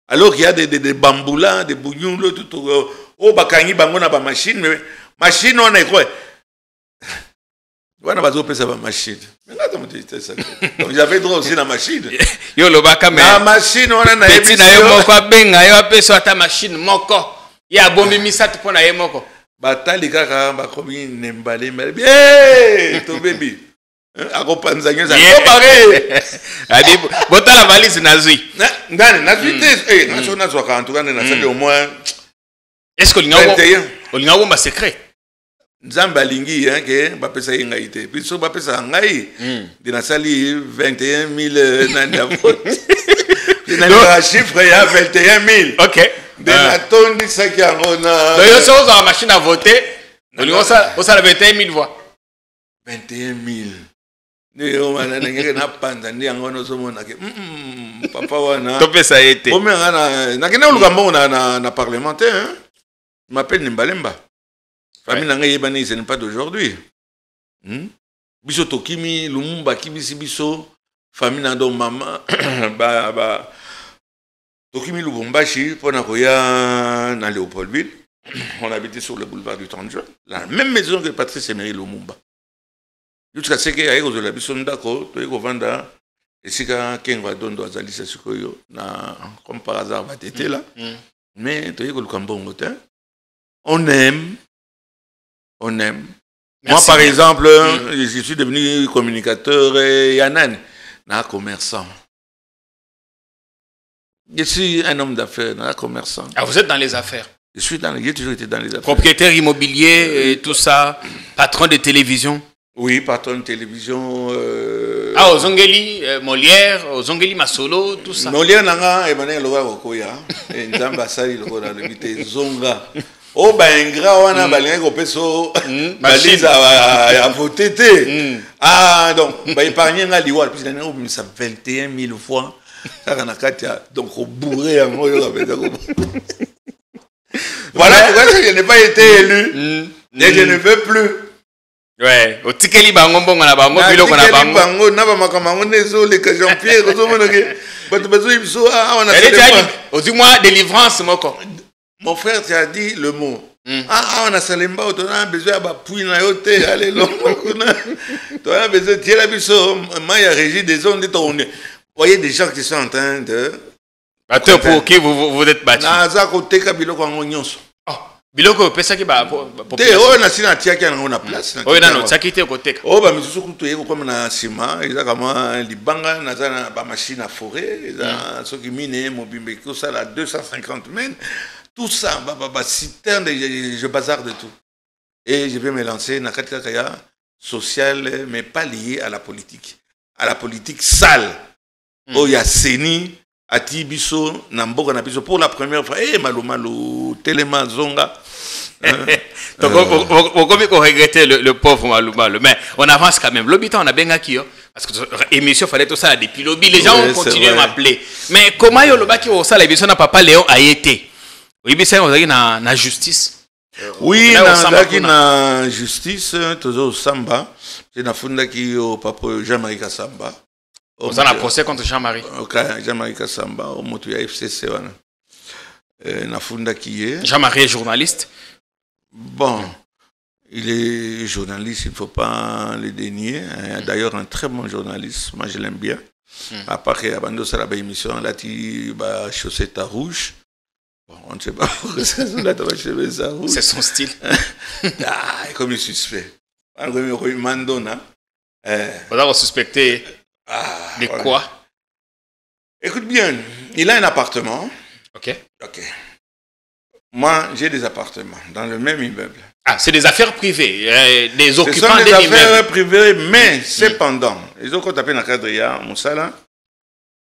Alors qu'il y a des bamboulas, des bouillons, tout. Oh, Bakangi, Bangona, ba machine, mais machine, on est quoi? On a pas de ça, machine. Donc j'avais droit aussi à la machine. Yo, le baka, mais. La machine, on a une émission. Ta machine, moko. Il y a bon mimisa, tu prends moko. Batali kaka, bakomi, nembale, bien, ton bébé. Akopanzanyo, ça est pareil. Adi, bota la valise, nazui. Nazui, en tout cas, au moins. Est-ce que l'on a un secret? Nzamba lingi que bapesa ngaité puis so bapesa ngai dina sali 21 000 nanda vote le chiffre il y a 21 000 OK dina tondi saki ngona donc so za machine à voter on ça 21 000 voix 21 000 ne o mana ngeke na panza ndi ngona so mona ke papa wana to pesa été o mena na kena lukambo na parlementaire hein je m'appelle Nimbalemba. Famille nanga yebani, ce n'est pas d'aujourd'hui. Biso Tokimi, Lumumba Kibisi Biso, famille nando mama, Tokimi Lubumbashi, Ponakoya, dans Léopoldville. On habitait sur le boulevard du 30 juin. La même maison que Patrice Emery Lumumba. Jusqu'à ce qu'il y ait aux Olabison d'Ako, Toyko Vanda, et si quelqu'un va donner à Zalisa Sukoyo, comme par hasard, va t'éter là. Mais Toyko Lukambon, on aime. Merci. Moi, par exemple, je suis devenu communicateur et Yanan, un commerçant. Je suis un homme d'affaires, un commerçant. Ah, vous êtes dans les affaires? J'ai toujours été dans les affaires. Propriétaire immobilier et tout ça, patron de télévision? Oui, patron de télévision, Ah, aux Ongeli, Molière, aux Ongeli Masolo, tout ça. Molière nanga Emmanuel Loga Okoya. Et Nzamba Sali Loga le bité zonga. Oh ba ingra wana balinga ko peso baliza ya voter. Ah donc ba épargner nga liwa puis na ko ça 21 000 fois. Ça na katia donc au bourré en yo ka voilà pourquoi je n'ai pas été élu. Et je ne veux plus. Ouais, au tikeli bango bongo na bango biloko na bango. Bango na ba makambo nezo le ka Jean-Pierre zo mona ke bato bazo ibiso on a au du moins délivrance moko. Mon frère tu as dit le mot. On a salemba on a besoin ba pouille na yote allez longo kuna. Tu as besoin de la biso maya régie des ondes tournées. Voyez des gens qui sont en train de attends pour qui vous êtes battu. Na za ko teka biloko ngo nyonso. Biloko pesa ki ba population. Te na sina tia kia na place. Oh na no tsakite ko teka. Oh ba misusu kutu yeko comme na ciment, eza kama libanga na za ba machine à forer, eza soki mine mobimbe ko ça la 250 mètres. Tout ça ba citerne je bazar de tout. Et je vais me lancer na katika kaya social mais pas lié à la politique. À la politique sale. Oh ya seni ati biso na mboka na biso pour la première fois Malou Telema Zonga. Donc on regretter le pauvre Malou, mais on avance quand même. L'obétant on a bien qui parce que émission fallait tout ça depuis lobby les gens ont continué à m'appeler. Mais comment yo lobaki au ça l'émission na papa Léon a été. Oui bien on a na justice. Oui na justice toujours samba. C'est na funda qui au papa Jean-Marie Kassamba. On a un procès contre Jean-Marie. Ok, Jean-Marie Kassamba, au motu ya FCC. Na funda qui est. Jean-Marie est journaliste. Bon, il est journaliste, il ne faut pas le dénier. D'ailleurs, un très bon journaliste, moi je l'aime bien. À part qu'il y a une émission, là, tu as chaussette rouge. Bon, on ne sait pas pourquoi ça rouge. C'est son style. Comme il suspect. Il Mandona. On va suspecter. De quoi? Écoute bien, il a un appartement. Ok. Moi, j'ai des appartements dans le même immeuble. Ah, c'est des affaires privées, des occupants de l'immeuble. Ce sont des affaires privées, mais cependant, ils ont tapé dans le cadre de Moussala.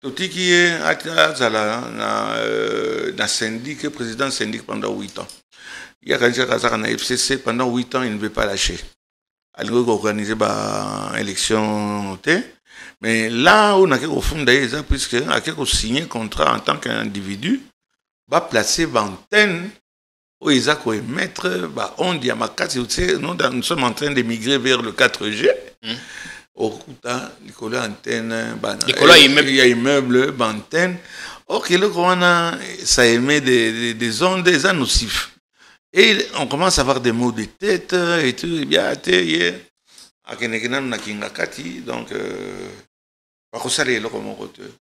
Tout ce qui est dans syndic, président syndic pendant 8 ans. Il y a quelqu'un qui a FCC pendant 8 ans, il ne veut pas lâcher. Il a organisé une élection. Mais là où on a fondé, puisque on a signé un contrat en tant qu'individu, va placer l'antenne où ils ont émettre, on dit à ma case, nous sommes en train d'émigrer vers le 4G. Au coup Nicolas antenne, il y a immeuble, antenne. Ok, là, ça émet des ondes, des nocifs. Et on commence à avoir des maux de tête et tout. Et bien, donc,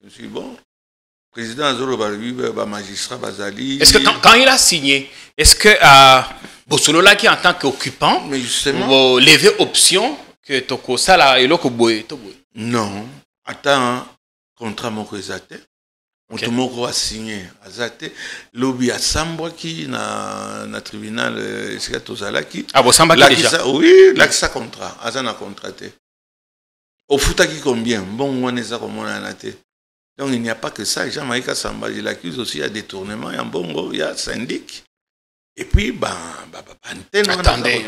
je suis bon. Président Azolo magistrat Bazali. Est-ce que quand il a signé, est-ce que Bossolola qui en tant qu'occupant, vous levez option que Toko Sala et Loko Boye? Non. Attends, contrat Mokozate. Tout le monde a signé. Azate. Lobby à Sambwa qui na tribunal Tozalaki. Ah, Samba qui déjà? Oui, là ça contrat. Azana contraté. Au foota qui combien? Bon, on est ça comme on a noté. Donc il n'y a pas que ça. Jean-Marie Kassamba, il accuse aussi à détournement. Il y a un bongo, il y a syndic. Et puis, attendez,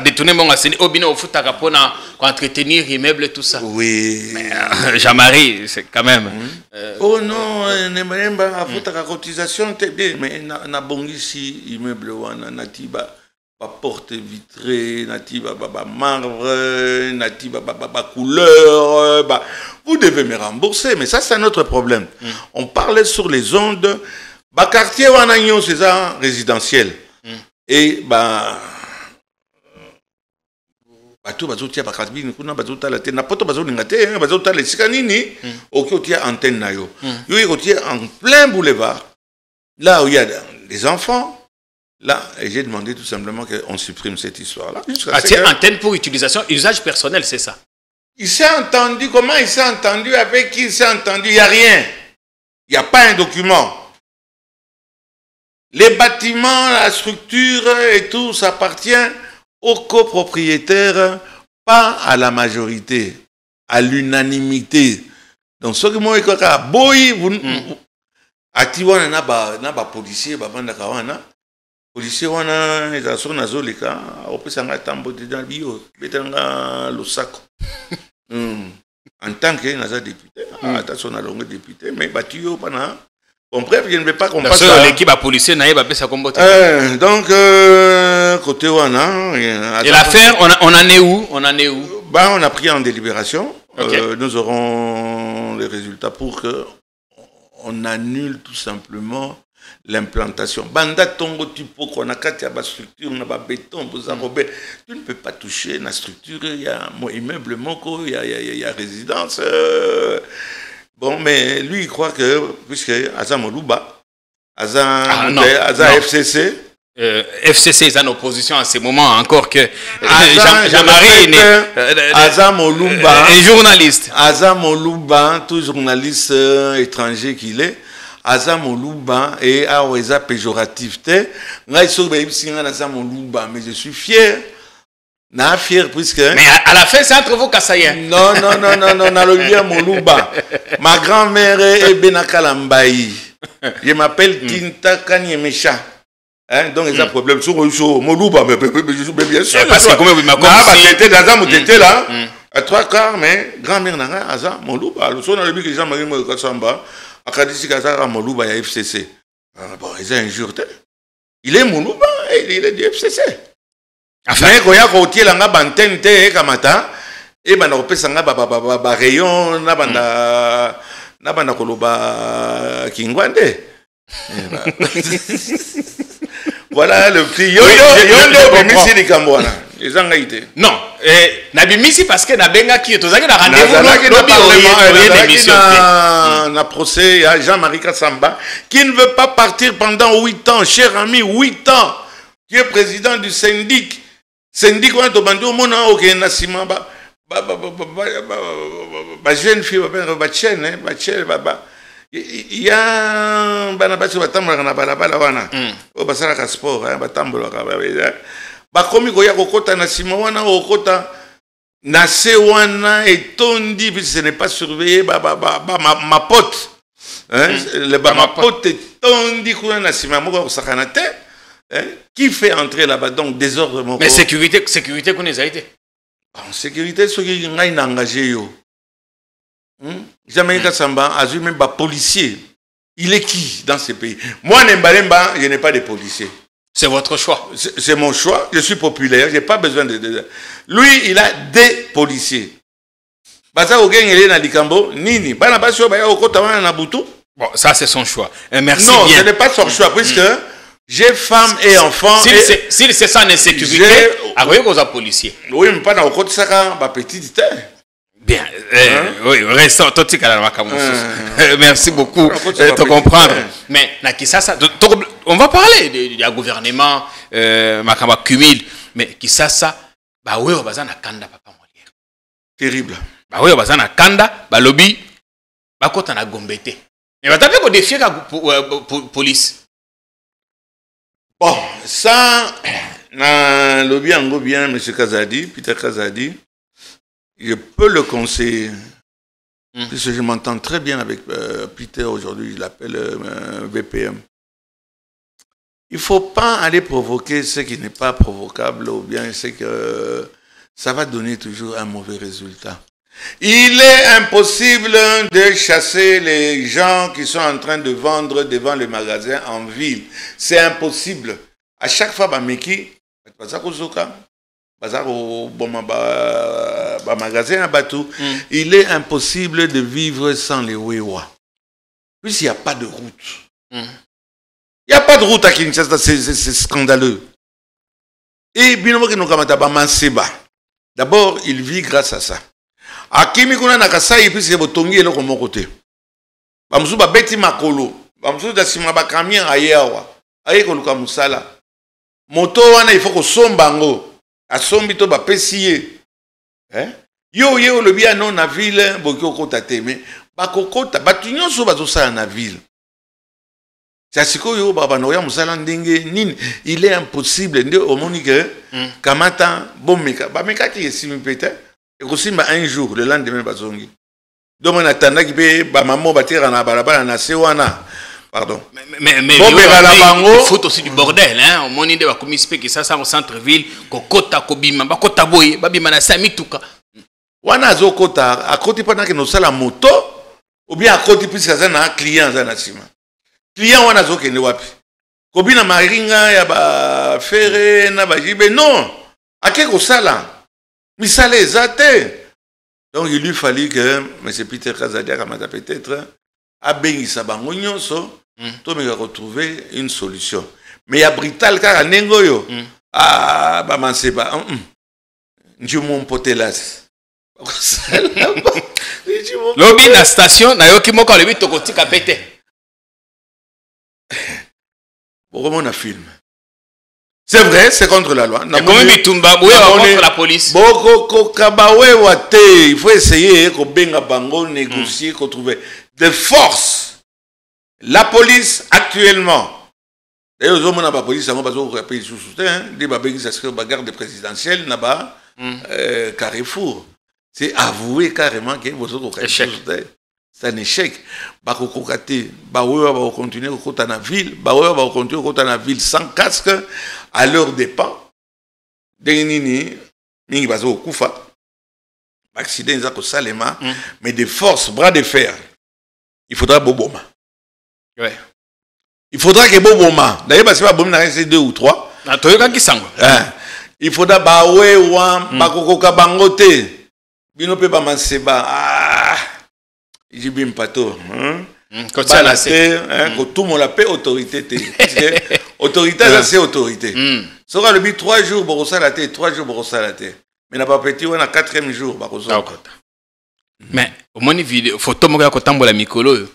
détournement, c'est au foot pour entretenir immeuble tout ça. Oui. Mais Jean-Marie, c'est quand même. Oh non, à foot à cotisation, mais na bongisi immeuble wana natiba. Porte vitrée, nativa marbre, nativa couleur. Vous devez me rembourser, mais ça c'est un autre problème. On parlait sur les ondes. Quartier Wanagnon, c'est ça, résidentiel. Et tout bazotia bakatbi kuna bazota la tena poto bazolingate bazota les sikanini okotia antenne na yo. Yo yokotia en plein boulevard. Là où il y a des enfants. Là, j'ai demandé tout simplement qu'on supprime cette histoire-là. Antenne pour utilisation, usage personnel, c'est ça? Il s'est entendu, comment il s'est entendu, avec qui il s'est entendu? Il n'y a rien. Il n'y a pas un document. Les bâtiments, la structure et tout, ça appartient aux copropriétaires, pas à la majorité. à l'unanimité. Donc, ce que moi, boy, vous atiwana na ba policier, ba banda kawana. Policier wana, ils sont na zolika, opesanga tambo de dans bio, betanga losako. En tant que naza député, attention na longue député, mais battu pana. Bon, bref, je ne vais pas qu'on passe à l'équipe à policier, naïe, va sa combattre. Donc, côté wana. Et l'affaire, on en est où? On en est où? Bah, on a pris en délibération. Okay. Nous aurons les résultats pour que on annule tout simplement l'implantation. Banda tongo tipo qu'on a quatre ba structure, on a ba béton, tu ne peux pas toucher la structure. Il y a mon immeuble, il y a résidence. Bon, mais lui, il croit que, puisque Aza Moluba, Aza FCC. FCC est en opposition à ce moment encore que Jean-Marie Aza Moluba est journaliste. Aza Moluba, tout journaliste étranger qu'il est, Aza Moluba et Aweza péjoratif. Mais je suis fier. Na fier puisque. Mais à la fin, c'est entre vous, Kassaïen. Non, Nalobia Moluba. Ma grand-mère est Benakalambaï. Je m'appelle Tinta Kanyemesha. Hein, donc, il y a un problème sur Moluba. Mais bien sûr. Parce que, comme vous m'avez dit, t'étais là. À 3/4, mais grand-mère n'a Aza Moluba. Le son a le but que les gens m'ont dit que Samba. Akadisi Kazara Moluba, il y a FCC. Bon, ils ont injuré. Il est Moluba et il est du FCC. Mais quand il y a côté là, nga bantenne te kamata et bana opesanga ba rayon na banda koloba kingwande. Voilà le petit yondo bimisi likambwana. Ezanga ite. Non, na bimisi parce que na benga ki tozaki na rendez-vous na procès à Jean-Marie Kassamba qui ne veut pas partir pendant 8 ans, cher ami, 8 ans, qui est président du syndic. Syndic quand on bande au monde OK na sima ba jeune fille ba chaîne il y a bana ba tambola na bala wana o basala ka sport ba tambola ba komi ko ya kokota na sima wana okota na se wana etondi puis ce n'est pas surveillé ma pote le ma pote etondi kuna na sima moko ko sakana te. Qui fait entrer là-bas donc désordre mon mais sécurité qu'on les a été. En sécurité ceux qui ont engagé yo. Jamais Kassamba a vu même pas policier. Il est qui dans ce pays? Moi Nembalemba, je n'ai pas de policier. C'est votre choix. C'est mon choix, je suis populaire, j'ai pas besoin de lui, il a des policiers. Basa Ogeng il est na Likambo, nini, bana basio ba ya okota wana na butu. Bon, ça c'est son choix. Merci non, bien. Ce n'est pas son choix puisque j'ai femme et enfant. S'il c'est ça l'insécurité, après vous êtes policier. Oui, mais pas dans le côté ça ma petite bien. Oui, restons tout merci beaucoup de te comprendre. Mais on va parler du gouvernement Makamba cumul, mais qui ça bah oui, on va na kanda papa Molière. Terrible. Bah oui, on va na kanda, bah lobby, bah quand on a gombété. Mais va taper qu'on défie la police. Bon, ça, na lobby en go bien, M. Kazadi, Peter Kazadi, je peux le conseiller. Puisque je m'entends très bien avec Peter aujourd'hui, je l'appelle VPM. Il ne faut pas aller provoquer ce qui n'est pas provocable ou bien c'est que ça va donner toujours un mauvais résultat. Il est impossible de chasser les gens qui sont en train de vendre devant le magasin en ville. C'est impossible. À chaque fois, magasin à Batou, il est impossible de vivre sans les Wewa. Puisqu'il n'y a pas de route. Il n'y a pas de route à Kinshasa, c'est scandaleux. Et d'abord, il vit grâce à ça. Akimi kuna na Kasai puisque botongi eloko moko te. Bamsu ba beti makolo, bamsu da sima ba camion ayawa. Aye ko luka musala. Moto wana il faut ko somba ngo. Asombi to ba pesiye. Yo le bien non na ville bokyo kota te mais ba kokota batu nyonso bazosala na ville. Sasiko yo baba no ya musala ndenge nini, il est impossible nde omoni que kamata bomeka. Ba meka ti esimi peut-être Et aussi, un jour, le lendemain, bazongi. Donc, on attendait que ma maman bâtir en balabala na sewana. Pardon. Mais il faut aussi du bordel, hein. Mon idée va commis que ça au centre-ville, kokota kobima, bakota boy, babima na samituka. Wana zo kota, à côté pendant que nous sommes la moto, ou bien à côté puisque ça na client za na sima. Client wana zo kende wapi. Kobina maringa ya ba ferre na ba jibe non. Akeko sala. Misale ezate. Donc il lui fallait que M. Peter Kazadia Kamata peut-être a béni sa bango nyonso, to me retrouver une solution. Mais il y a Brital car nengo yo. Ah ba manseba. Njumon potelas. Lobi na station na yoki moko le bito kotika pété. Pourquoi on a film? C'est vrai, c'est contre la loi. Comment bitumba boué contre la police? Boko kokabawe wate, il faut essayer ko benga bango négocier, ko trouver de force. La police actuellement. D'ailleurs, on a la police, on va pas payer sous soutien, des babégues ça serait bagarre présidentielle là-bas, Carrefour. C'est avouer carrément que vous autres c'est un échec. Bako kokate, bawe va continuer au côté na ville, bawe va continuer au côté na ville sans casque à leur dépens. Denini mingi bazo kufa. Accident za ko salema, mais de force, bras de fer. Il faudra boboma. Ouais. Il faudra que boboma. D'ailleurs parce que boboma na reste 2 ou 3. Na toyoka kisango. Il faudra bawe wa bako koka bangote. Bino pe ba manseba. J'ai bien pato. Quand ça là c'est quand tout mon la paix autorité autorité ça c'est autorité. Sera le but 3 jours borosa la tête, 3 jours borosa la tête. Mais n'a pas petit on a 4e jour barosa. Mais au moins vidéo photo mo ko tambola mikolo.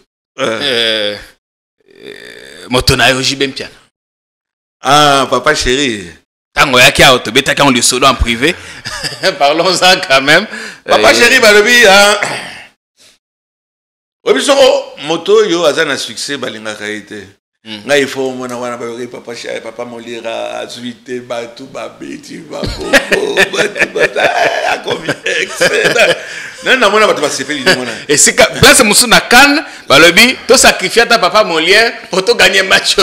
Moto na yo jibem piano. Ah papa chéri. Tango yaki a autobeta quand on le solo en privé. Parlons-en quand même. Papa chéri balobi Obisoko moto yo azana succès balinga kaite. Nga il faut mona wana ba papa chéri papa molira azuite batu babeti ba bobo batu bata a combien non na mona batu ba sepeli mona. Et c'est place musu na kan balobi to sacrifier ta papa Molière pour to gagner match.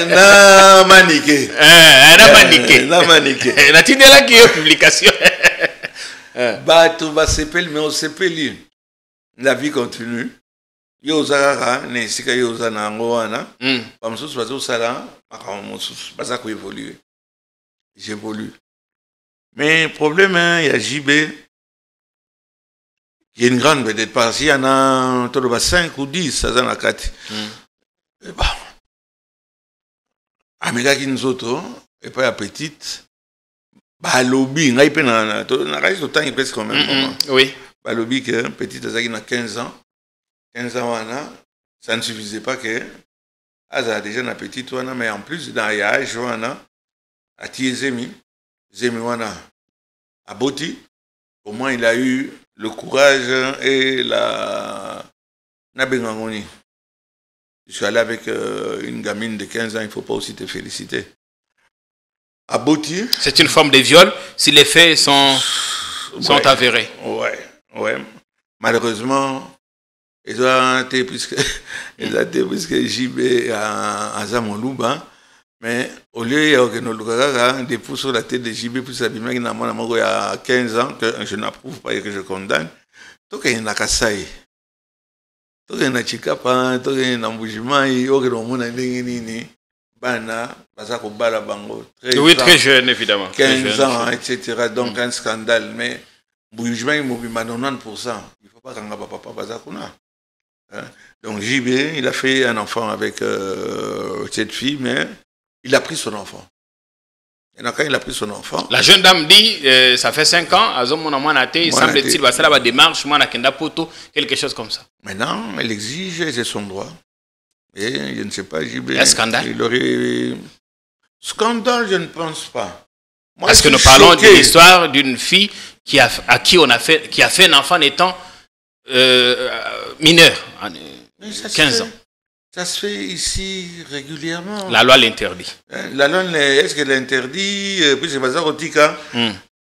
Na manique. Na manique. Na manique. Na tinela qui publication. Batu ba sepeli mais on sepeli. La vie continue. Yozara, Nesika Yozana Ngoana. Pamsus Bazo Sala, Makamosus, Bazako évolue. J'évolue. Mais le problème, il y a JB. Il y a une grande vedette. Parce qu'il y en a 5 ou 10, ça en a 4. Et bah. Amega qui nous autres, et pas la petite. Bah, lobby, n'a pas na reste autant, il presque quand même. Oui. Balobi que petite Azaki a 15 ans. 15 ans, ça ne suffisait pas que Aza déjà une petite, mais en plus, dans l'âge, à Tiezemi, Zemi, à Boti, au moins il a eu le courage et la Nabengangoni. Je suis allé avec une gamine de 15 ans, il ne faut pas aussi te féliciter. À Boti. C'est une forme de viol si les faits sont avérés. Ouais. Malheureusement, ils ont été puisque JB à Zamoluba, mais au lieu de nous des pouces sur la tête de JB, puis ça il y a 15 ans que je n'approuve pas et que je condamne. Donc il y a Kassai. Donc il y a Chikapa, donc il y a Mboujima, il y a Bana, Bazako Bala Bango. Oui, très jeune évidemment. 15 ans, etc. Donc un scandale, mais Boujima il m'a 90%. Il ne faut pas qu'on papa Bazakuna. Donc JB, il a fait un enfant avec cette fille, mais il a pris son enfant. Et quand il a pris son enfant... La jeune dame dit, ça fait 5 ans, il semble-t-il, ça la démarche, quelque chose comme ça. Maintenant, elle exige, c'est son droit. Et je ne sais pas, JB... Un scandale. Il aurait... Scandale, je ne pense pas. Moi, parce que nous parlons de l'histoire d'une fille qui a fait un enfant étant mineur, 15 ans. Ça se fait ici régulièrement. La loi l'interdit. La loi, est-ce qu'elle l'interdit? Puis c'est pas ça, Rotika.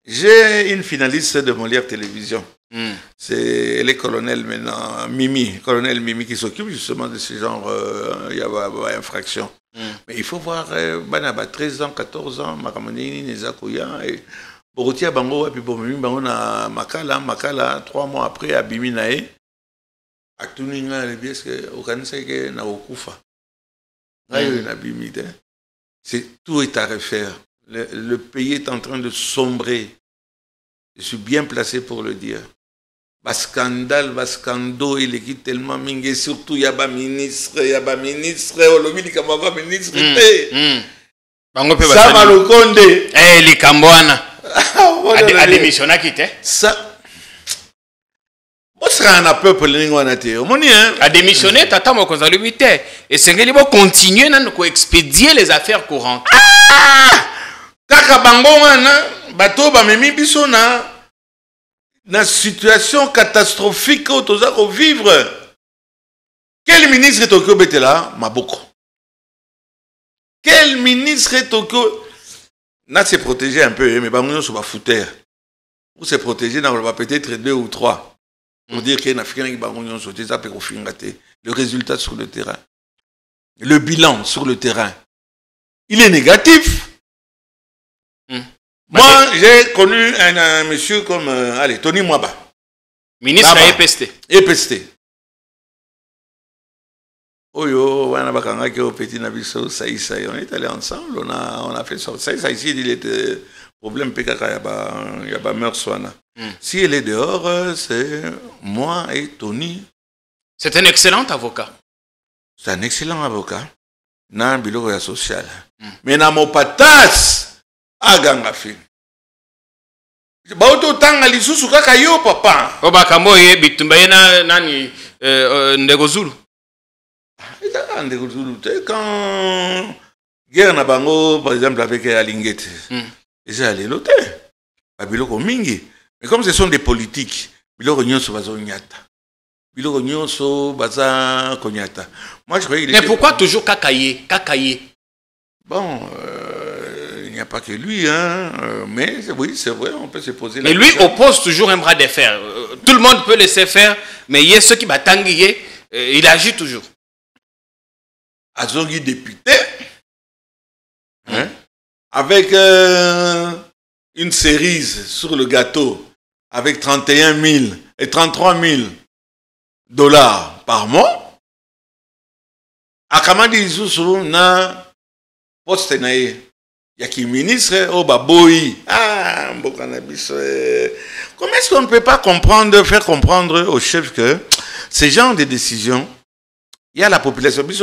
J'ai une finaliste de Molière Télévision. C'est les colonels maintenant, colonel Mimi qui s'occupe justement de ce genre d'infraction. Mais il faut voir, 13 ans, 14 ans, Makamanini, Nezakoya, et Borotia Bango, et puis Bomimi Bango na Makala, 3 mois après, à Biminae, à Tuninga, les pièces que Okanseke na Okufa. Tout est à refaire. Le pays est en train de sombrer. Je suis bien placé pour le dire. Bas scandale, bas scandale, il est tellement mingue, surtout il y a des ministres, Olomini Kamaba ministre. Ça va le conde. Eh, les Cambouana. A démissionné qui était? Ça. Moi, c'est un peuple linguanaté. A démissionné, tata mo konzaluité. Et c'est qu'il faut continuer à expédier les affaires courantes. Kaka bango wana, bato ba memi biso na situation catastrophique où toza ko vivre. Quel ministre est Tokyo Betela? Maboko. Quel ministre est Tokyo? Na se protéger un peu, mais bango so ba fouter. Pour se protéger, on va peut-être 2 ou 3. Pour dire qu'il y a un Africain qui bango so teza pe ko fingate. Le résultat sur le terrain. Le bilan sur le terrain. Il est négatif. Moi, j'ai connu un monsieur comme Tony Mwaba. Ministre à EPST. EPST. Oyo, on a bakanga au petit nabiso, ça y est, on est allé ensemble, on a fait ça. Ça ici, il était problème PKK, il y a pas meurtre soana. Si elle est dehors, c'est moi et Tony. C'est un excellent avocat. C'est un excellent avocat. Dans le bureau social. Mais dans mon patas, aganga fin. Bauto tanga lisusu kaka yo papa. Oba kamoye bitumba yena nani ndegozulu. Ita ndegozulu te quand guerre na bango par exemple avec Alingete. Ils allaient l'hôtel. Babiloko mingi. Mais comme ce sont des politiques, biloko nyonso bazo nyata. Biloko nyonso baza konyata. Moi je croyais. Mais pourquoi toujours Kakaye? Bon, il n'y a pas que lui, hein. Mais oui, c'est vrai, on peut se poser la question. Mais lui oppose toujours un bras de fer. Tout le monde peut laisser faire, mais il y a ceux qui battent, il agit toujours. Azongi député, hein, avec une cerise sur le gâteau, avec 31 000 et 33 000 $ par mois. Akamadi Isusu na poste nae. Il y a qui ministre au Baboui. Ah, comment est-ce qu'on ne peut pas comprendre, faire comprendre aux chefs que ces genres de décisions, il y a la population, il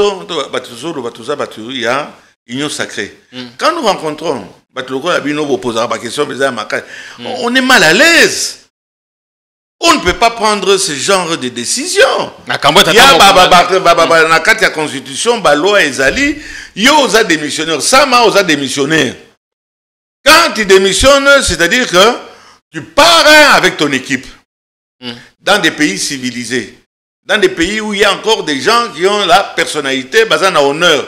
y a union sacrée. Quand nous rencontrons, on est mal à l'aise. On ne peut pas prendre ce genre de décision. Il y a la constitution, la loi Ezali, il y a des démissionnaires. Sama osa démissionnaire. Quand tu démissionnes, c'est-à-dire que tu pars avec ton équipe dans des pays civilisés, dans des pays où il y a encore des gens qui ont la personnalité basée en honneur.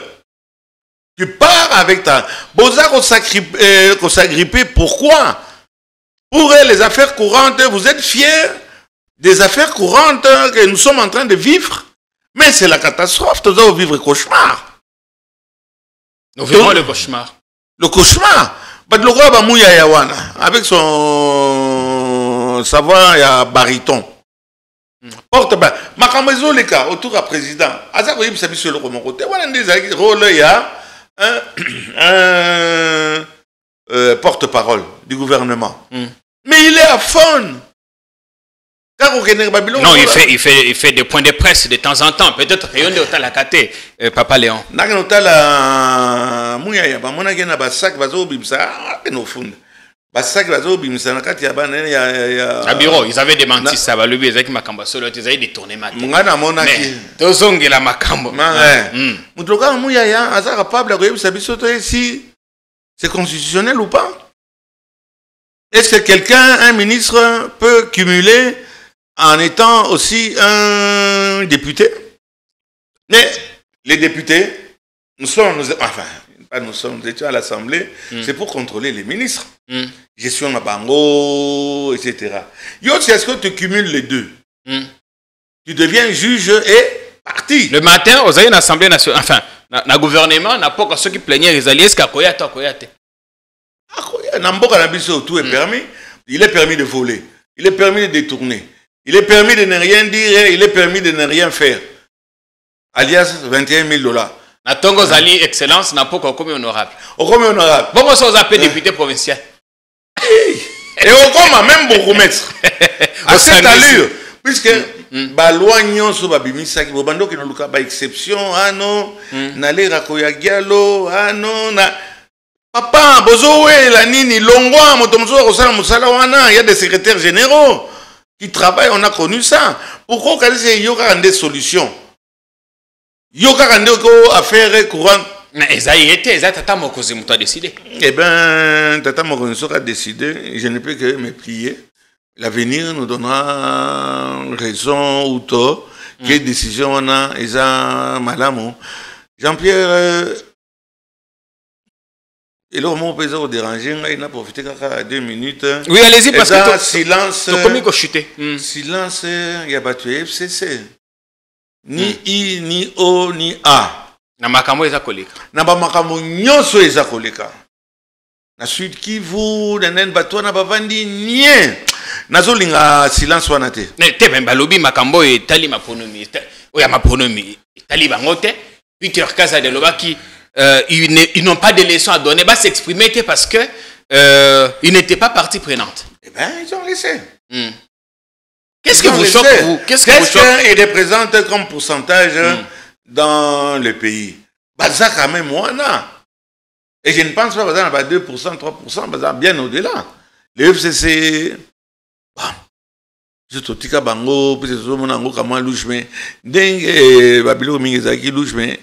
Tu pars avec ta... Boza qu'on s'agrippe, pourquoi? Pour les affaires courantes, vous êtes fiers des affaires courantes que nous sommes en train de vivre? Mais c'est la catastrophe, nous allons vivre le cauchemar. Nous vivons le cauchemar. Le cauchemar. Avec son savoir, il y a baryton. Porte-bas. Makamezo les cas autour du président. Azak oui, ça sur le côté. Voilà des rôles, il y a un porte-parole du gouvernement. Mais il est à fond. Non, il fait des points de presse de temps en temps. Peut-être qu'il y a un la caté, Papa Léon. À bureau, ils avaient démenti ça. Lui, ils avaient détourné ma tête. Mais, la makambo. C'est constitutionnel ou pas? Est-ce que quelqu'un, un ministre, peut cumuler en étant aussi un député? Mais les députés, nous sommes, enfin, pas nous étions à l'Assemblée, c'est pour contrôler les ministres. Gestion à Bango, etc. Est-ce que tu cumules les deux? Tu deviens juge et parti. Le matin, vous avez une Assemblée nationale, enfin, le gouvernement n'a pas ceux qui plaignaient les alliés, est-ce qu'il y a Koyate? Tout est permis. Il est permis de voler. Il est permis de détourner. Il est permis de ne rien dire. Il est permis de ne rien faire. Alias $21 000. Natongo Zali, excellence, n'a pas comme honorable. Au comme honorable. Bon, ça vous appelle député provincial. Et au comme même beaucoup mettre. À cette allure. Puisque la loi nyon so babimisa ki bobando ki no luka ba exception ah non na le rakoya gialo ah non na papa bozo la nini longwa moto mozo kosala musala wana il y a des secrétaires généraux qui travaillent, on a connu ça. Pourquoi quand il y a des solutions? Il y a des affaires courantes. Mais ça y était, ça tata mokozi muto a décidé. Eh ben tata mokozi a décidé, je ne peux que me plier. L'avenir nous donnera raison ou tort. Quelle décision on a, Eza Malamo. Jean-Pierre, et là, mon président au déranger, il a profité à 2 minutes. Oui, allez-y, parce que silence. Silence, il y a battu FCC. Ni I, ni O, ni A. Na makambo eza koleka. Na ba makambo nyonso eza koleka. Na Sud Kivu, na nen bato na bavandi nie. Nazolinga silence wana te. Te ben balobi makambo etali maponomi. Oya maponomi. Etali bangote. Peter Kaza de Lobaki, ils n'ont pas de leçons à donner. Bah s'exprimer parce que ils n'étaient pas partie prenante. Eh ben ils ont laissé. Qu'est-ce que vous choque vous? Qu'est-ce qu'ils représentent comme pourcentage dans le pays? Bah ça quand même moi là. Et je ne pense pas que 2%, 3%, bien au-delà. Le FCC, je te dis que bango, puis c'est mon comment louche mais dengue babilo mingezaki louche mais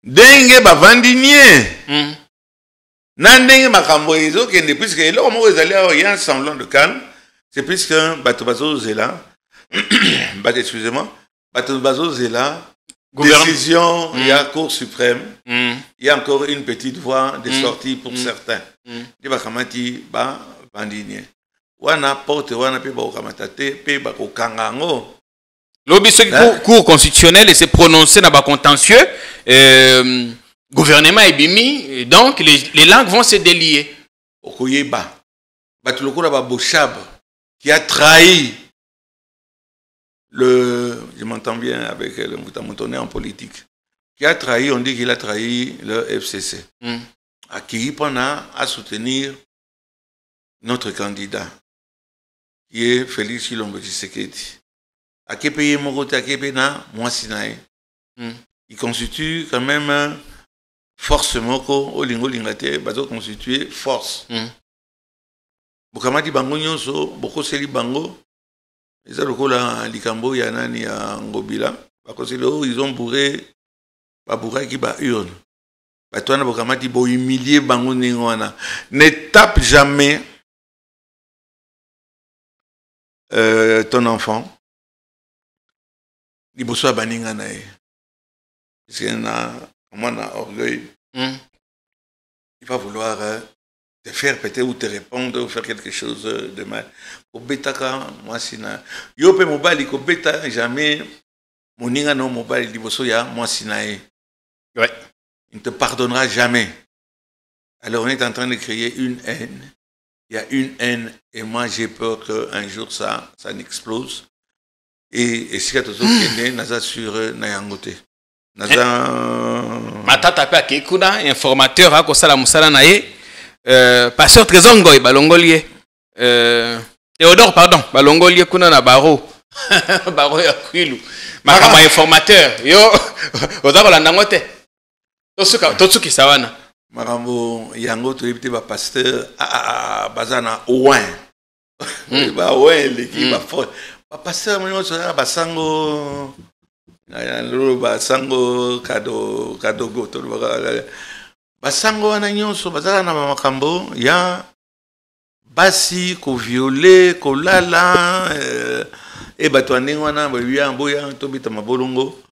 dengue bavandinier. Nandenge makambo ezo kende puisque là on va aller à un semblant de calme. C'est puisque bato bazo zela. Excusez-moi. Bato bazo zela. Décision, il y a Cour suprême. Il y a encore une petite voie de sortie pour certains. Il va kamati ba bandinier. Wana porte wana pe ba kamatate pe ba kokangango. L'obéissance Cour constitutionnelle s'est prononcée dans le contentieux. Gouvernement est bimi, donc les langues vont se délier. Okoyeba. Batuloko ba Bochab qui a trahi je m'entends bien avec le Moutamoutonné en politique, qui a trahi, on dit qu'il a trahi le FCC, à qui à soutenir notre candidat, qui est Félix Chilombo Tshisekedi. À qui payer mon côté, à qui payer moi Sinaï. Il constitue quand même force moko, au lingo lingate, bazo constitue force. Bokamati bango nyonso, boko seli bango. Ils ont likambo yanani ya ngobila parce que ils ont bourré ba bourré qui ba urne ba toi na bokamati bo humilier bango ningwana. Ne tape jamais ton enfant liboso baninga na e c'est un orgueil. Il va vouloir te faire péter ou te répondre ou faire quelque chose de mal. Au betaka, moi sina. Yo pe mobile ko beta jamais moninga no mobile liboso ya moi sinae. Ouais. Il ne te pardonnera jamais. Alors on est en train de créer une haine. Il y a une haine et moi j'ai peur qu'un jour ça n'explose. Et si tu as naza sur nayangote. Naza matata pe akekuna informateur ako sala musala na ye. Pasteur Trésor balongolie Théodore pardon balongolie kuna na baro baro ya kwilu makama informateur yo ozako ndango te tosuki sawana makambo yango toyebite ba pasteur bazana ouin ba ouin leki ba fo ba pasteur mo so ba sango ba sango kado goto basango wana nyonso bazala na makambo ya basi ko violer ko lala et bato ndenge wana boya boya tobita mabolongo.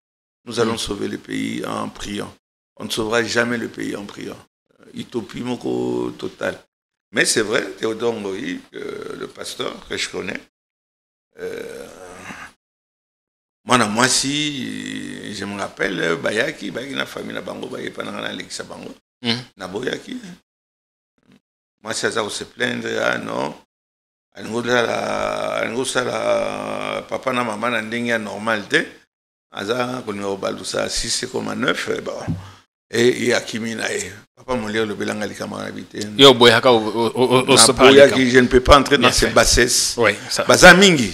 Nous allons sauver le pays en priant. On ne sauvera jamais le pays en priant. utopie moko total. Mais c'est vrai, Théodore Ngoï, le pasteur que je connais, moi si je me rappelle, Bayaki na famille na bango, Bayaki pendant l'Alexa bango, na Boyaki. Moi si ça se plaindre, ah non, la papa na maman na ndenge normalité, aza konyo balusa 6,9 bon. Et Akimi nae, papa mon lire le belanga likama habité. Yo Boyaka au Boyaki, je ne peux pas entrer dans ces bassesses. Oui, ça. Bazamingi.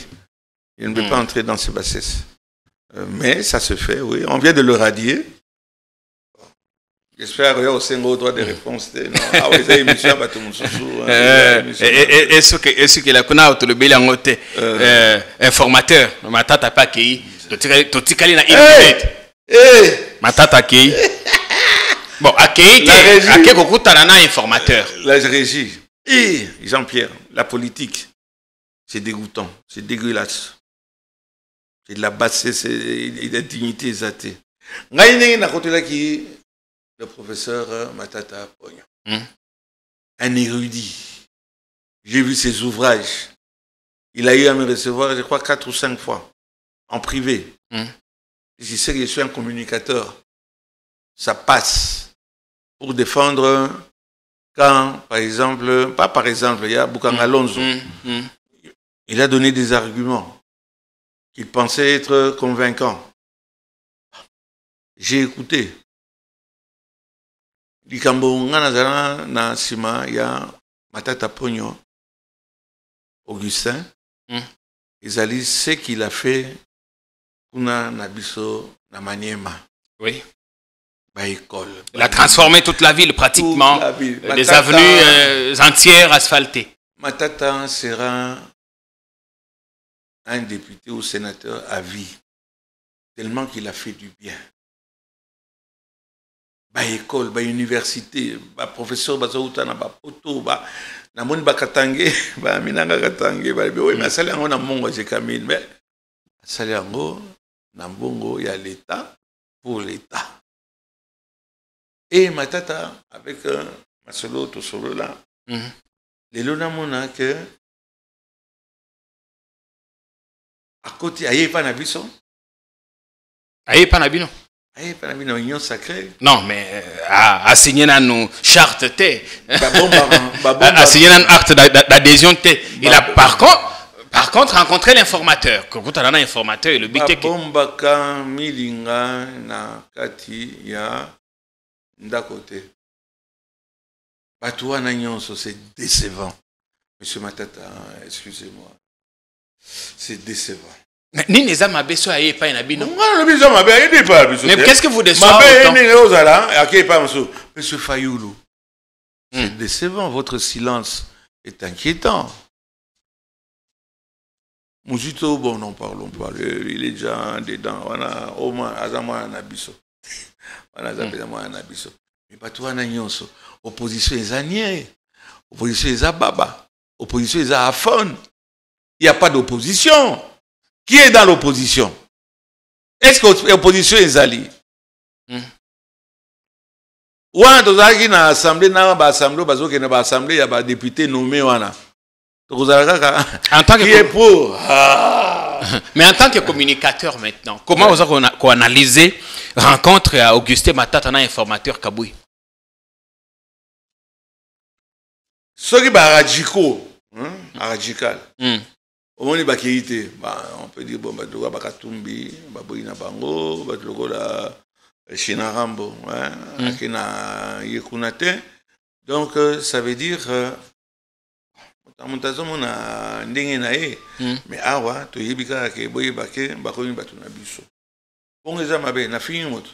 Je ne peux pas entrer dans ces bassesses. Mais ça se fait, oui. On vient de le radier. J'espère qu'il y a aussi un droit de réponse. Ah oui, c'est émission à Batoumoussou. Est-ce que la connaît le bilangote informateur, ma tata pas qui, totikali na internet. Ma tata qui. Bon, accueilli informateur. La régie. Et Jean-Pierre, la politique, c'est dégoûtant, c'est dégueulasse. C'est de la bassesse, c'est de la dignité exaltée. Le professeur Matata Pogno, un érudit. J'ai vu ses ouvrages. Il a eu à me recevoir, je crois, 4 ou 5 fois, en privé. Je sais que je suis un communicateur. Ça passe pour défendre quand, par exemple, pas par exemple, il y a Boukanga Alonso. Il a donné des arguments qu'il pensait être convaincants. J'ai écouté. Likambo Ngana na Sima, il y a Matata Pogno, Augustin. Ils ce qu'il a fait Kuna Nabiso Namaniema. Oui. École. Il a transformé toute la ville pratiquement. Toute la ville. Des avenues entières asphaltées. Matata sera un député ou sénateur à vie. Tellement qu'il a fait du bien. École, université, professeur Bazaouta na poto, na moni bakatange, minanga katange, oui, mais ça na mongo jekamine, mais ça na mbongo ya l'État pour l'État. Et Matata, avec Masolo Tosolo là, les lona mona que à côté, aïe pas nabiso. Aïe pas nabino. Aïe pas nabino, union sacrée. Non, mais à signer nos chartes T. À signer nos acte d'adhésion T. Il a par contre rencontré l'informateur. Quand on a un informateur, le big tech. Bombaka milinga na kati ya Ndakote. Batouana Nyonso, c'est décevant. Monsieur Matata, excusez-moi. C'est décevant. Mais qu'est-ce que vous décevez? Monsieur Fayoulou, c'est décevant. Votre silence est inquiétant. Mouzito, bon, n'en parlons pas. Il est déjà dedans. On a au moins un abisso. Mais pas toi, Nyonso. Opposition est Zanier. Opposition est Zababa. Opposition est Afon. Il n'y a pas d'opposition. Qui est dans l'opposition? Est-ce que l'opposition est Zali? Ou en tout cas, dans l'Assemblée, il y a des députés nommés. En tant que... Qui est pour? Mais en tant que communicateur maintenant, comment vous avez analysé rencontre à Augustin Matata, un informateur Kaboui? Ce qui est radical. On peut dire bon Bakatumbi, Baboina Bango, Batlogola Chinarambo, Akina Yekunate. Donc ça veut dire mais awa to yebika ke boyebake bakomi batuna biso. Bon les amabe na fini moto.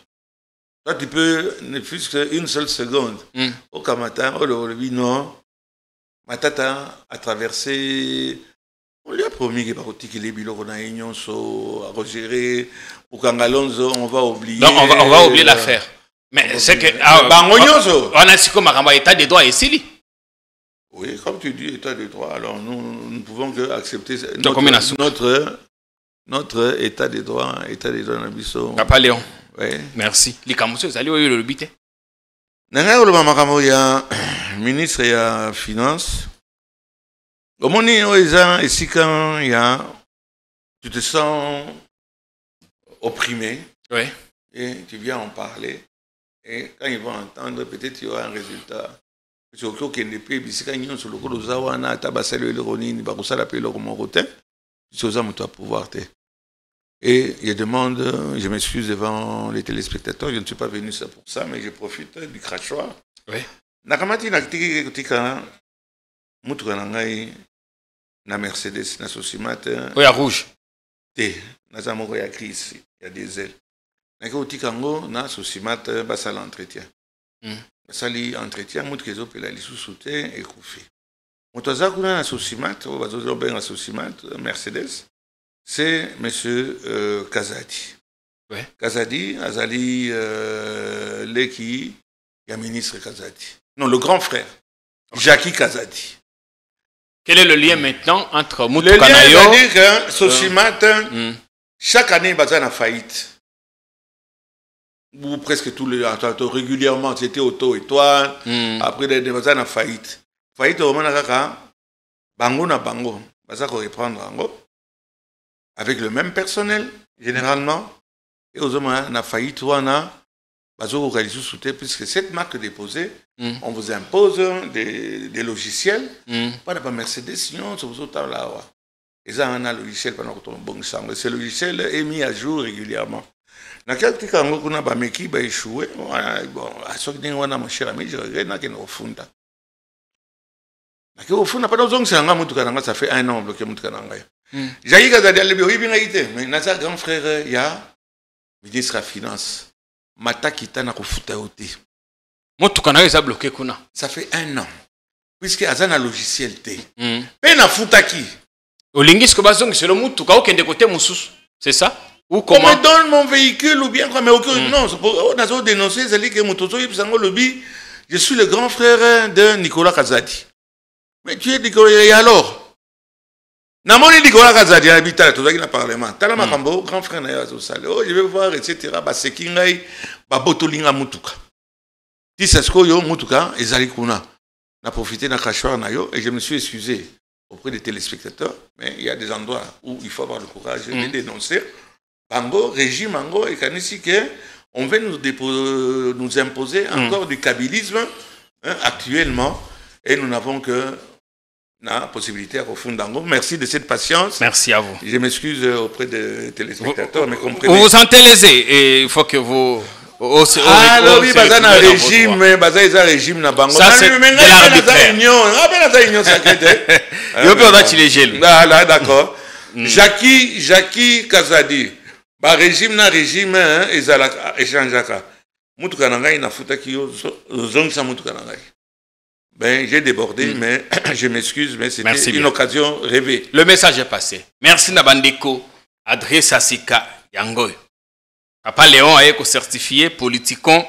Toi tu peux ne fût qu'une seule seconde. Au Kamata, non. Matata a traversé. On lui a promis qu'il va retirer les bilans qu'on a union à regérer. Pour Kangalonzo, on va oublier. Non, on va oublier l'affaire. Mais c'est que. On a si comme un état des droits ici. Oui, comme tu dis, état de droit, alors nous ne pouvons que accepter notre état de droit, Nabiso. Papa Léon. Oui. Merci. Les Camousses, vous allez le bité. Nanga oloba makambo ya ministre ya finance. Omoni oeza esika ya tu te sens opprimé. Oui. Et tu viens en parler. Et quand ils vont entendre, peut-être il y aura un résultat. Parce que au Kenya, bisika nyon sur le coup de Zawana, tabasalo le ronini, baroussa la pelo comme rotin. Tu sais où tu vas pouvoir te. Et je demande, je m'excuse devant les téléspectateurs, je ne suis pas venu ça pour ça, mais je profite du crachoir. Oui. Nakamati nakiti kutika mutuka nangai na Mercedes na Sosimate. Oui, à rouge. Te, na zamoko ya Chris, il y a des ailes. Naki utika ngo na Sosimate basal entretien. Basali entretien mutuka ezopela lisusu te ekufi. Moto aza kuna na Sosimate, o bazo benga Sosimate Mercedes. C'est M. Kazadi. Ouais. Kazadi, Azali Leki, il y a ministre Kazadi. Non, le grand frère, okay. Jackie Kazadi. Quel est le lien maintenant entre Moutou Le Kanayo? lien, c'est-à-dire que Sosimate, chaque année, il a faillite. Ou presque tous les régulièrement, c'était auto-étoile. Après, il a faillite. Faillite, au moment où Bango na Bango, il va reprendre Bango. Avec le même personnel, généralement, et aux hommes, on a failli, on a puisque cette marque déposée, on vous impose des logiciels, pas de Mercedes, sinon, c'est vous autres là. Et ça, on a un logiciel pendant que bon sang. Ce logiciel est mis à jour régulièrement. Dans quelques cas, on a un équipe qui a échoué. Bon, à ce que on a mon cher ami, je regrette qu'il y a au fond. Au fond, pas besoin que ça fait 1 an bloqué Moutoukana. Jackie Kazadi a oui, bien été, mais notre grand frère, il y a ministre de la Finance. Mata Kitana Kofuta Oti. Moutoukana, il a bloqué Kuna. Ça fait 1 an. Puisque Azan a logiciel T. Pena Futaki. Au linguiste, c'est le Moutouka qui est de côté Moussous. C'est ça? Ou comment? On me donne mon véhicule ou bien comme aucun. Non, on a dénoncé, c'est que Moutozo Lobby. Je suis le grand frère de Nicolas Kazadi. Mais tu es Nicolas, et alors? Namoni Nicolas Kazadi habita tout ça qui n'a parlement. Tala makambo grand frère na yazo sale. Oh je vais voir etc. Ba sekingai ba botolinga mutuka. Ti sasko yo mutuka ezali kuna. Na profité na crachoir na yo et je me suis excusé auprès des téléspectateurs, mais il y a des endroits où il faut avoir le courage de dénoncer. Bango régime Bango et kanisi que on veut nous imposer encore du kabylisme actuellement et nous n'avons que la possibilité à refondre. Merci de cette patience. Merci à vous. Je m'excuse auprès des téléspectateurs, mais comprenez. Vous vous sentez lésé et il faut que vous... Ah oui, baza na régime, baza isa régime na bango. Ça c'est de l'arbitraire. Union sacrée. Yo peut on va les gel. Ah là d'accord. Jackie Kazadi. Ba régime na régime ezala échangeaka. Mutuka na ngai na futaki yo zongisa mutuka na ngai. Ben, j'ai débordé, mais je m'excuse, mais c'était une occasion rêvée. Le message est passé. Merci Nabandeko. Adresse à Sika Yangoy. Papa Léon a été certifié politicon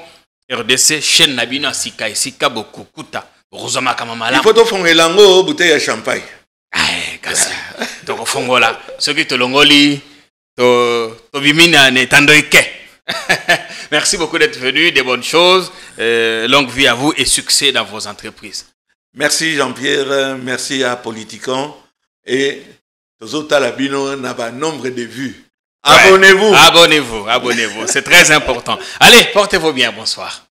RDC chaîne Nabina Sika et Sika Bokukuta. Rosama Kamamala. Il faut te faire lango bouteille à champagne. Ah, kasi. Donc fongola. Ceux qui te longoli, to bimina ne tandoike. Merci beaucoup d'être venu, des bonnes choses, longue vie à vous et succès dans vos entreprises. Merci Jean-Pierre, merci à Politicon et tous autres Talabino n'a pas nombre de vues. Abonnez-vous. Abonnez-vous, abonnez-vous, c'est très important. Allez, portez-vous bien, bonsoir.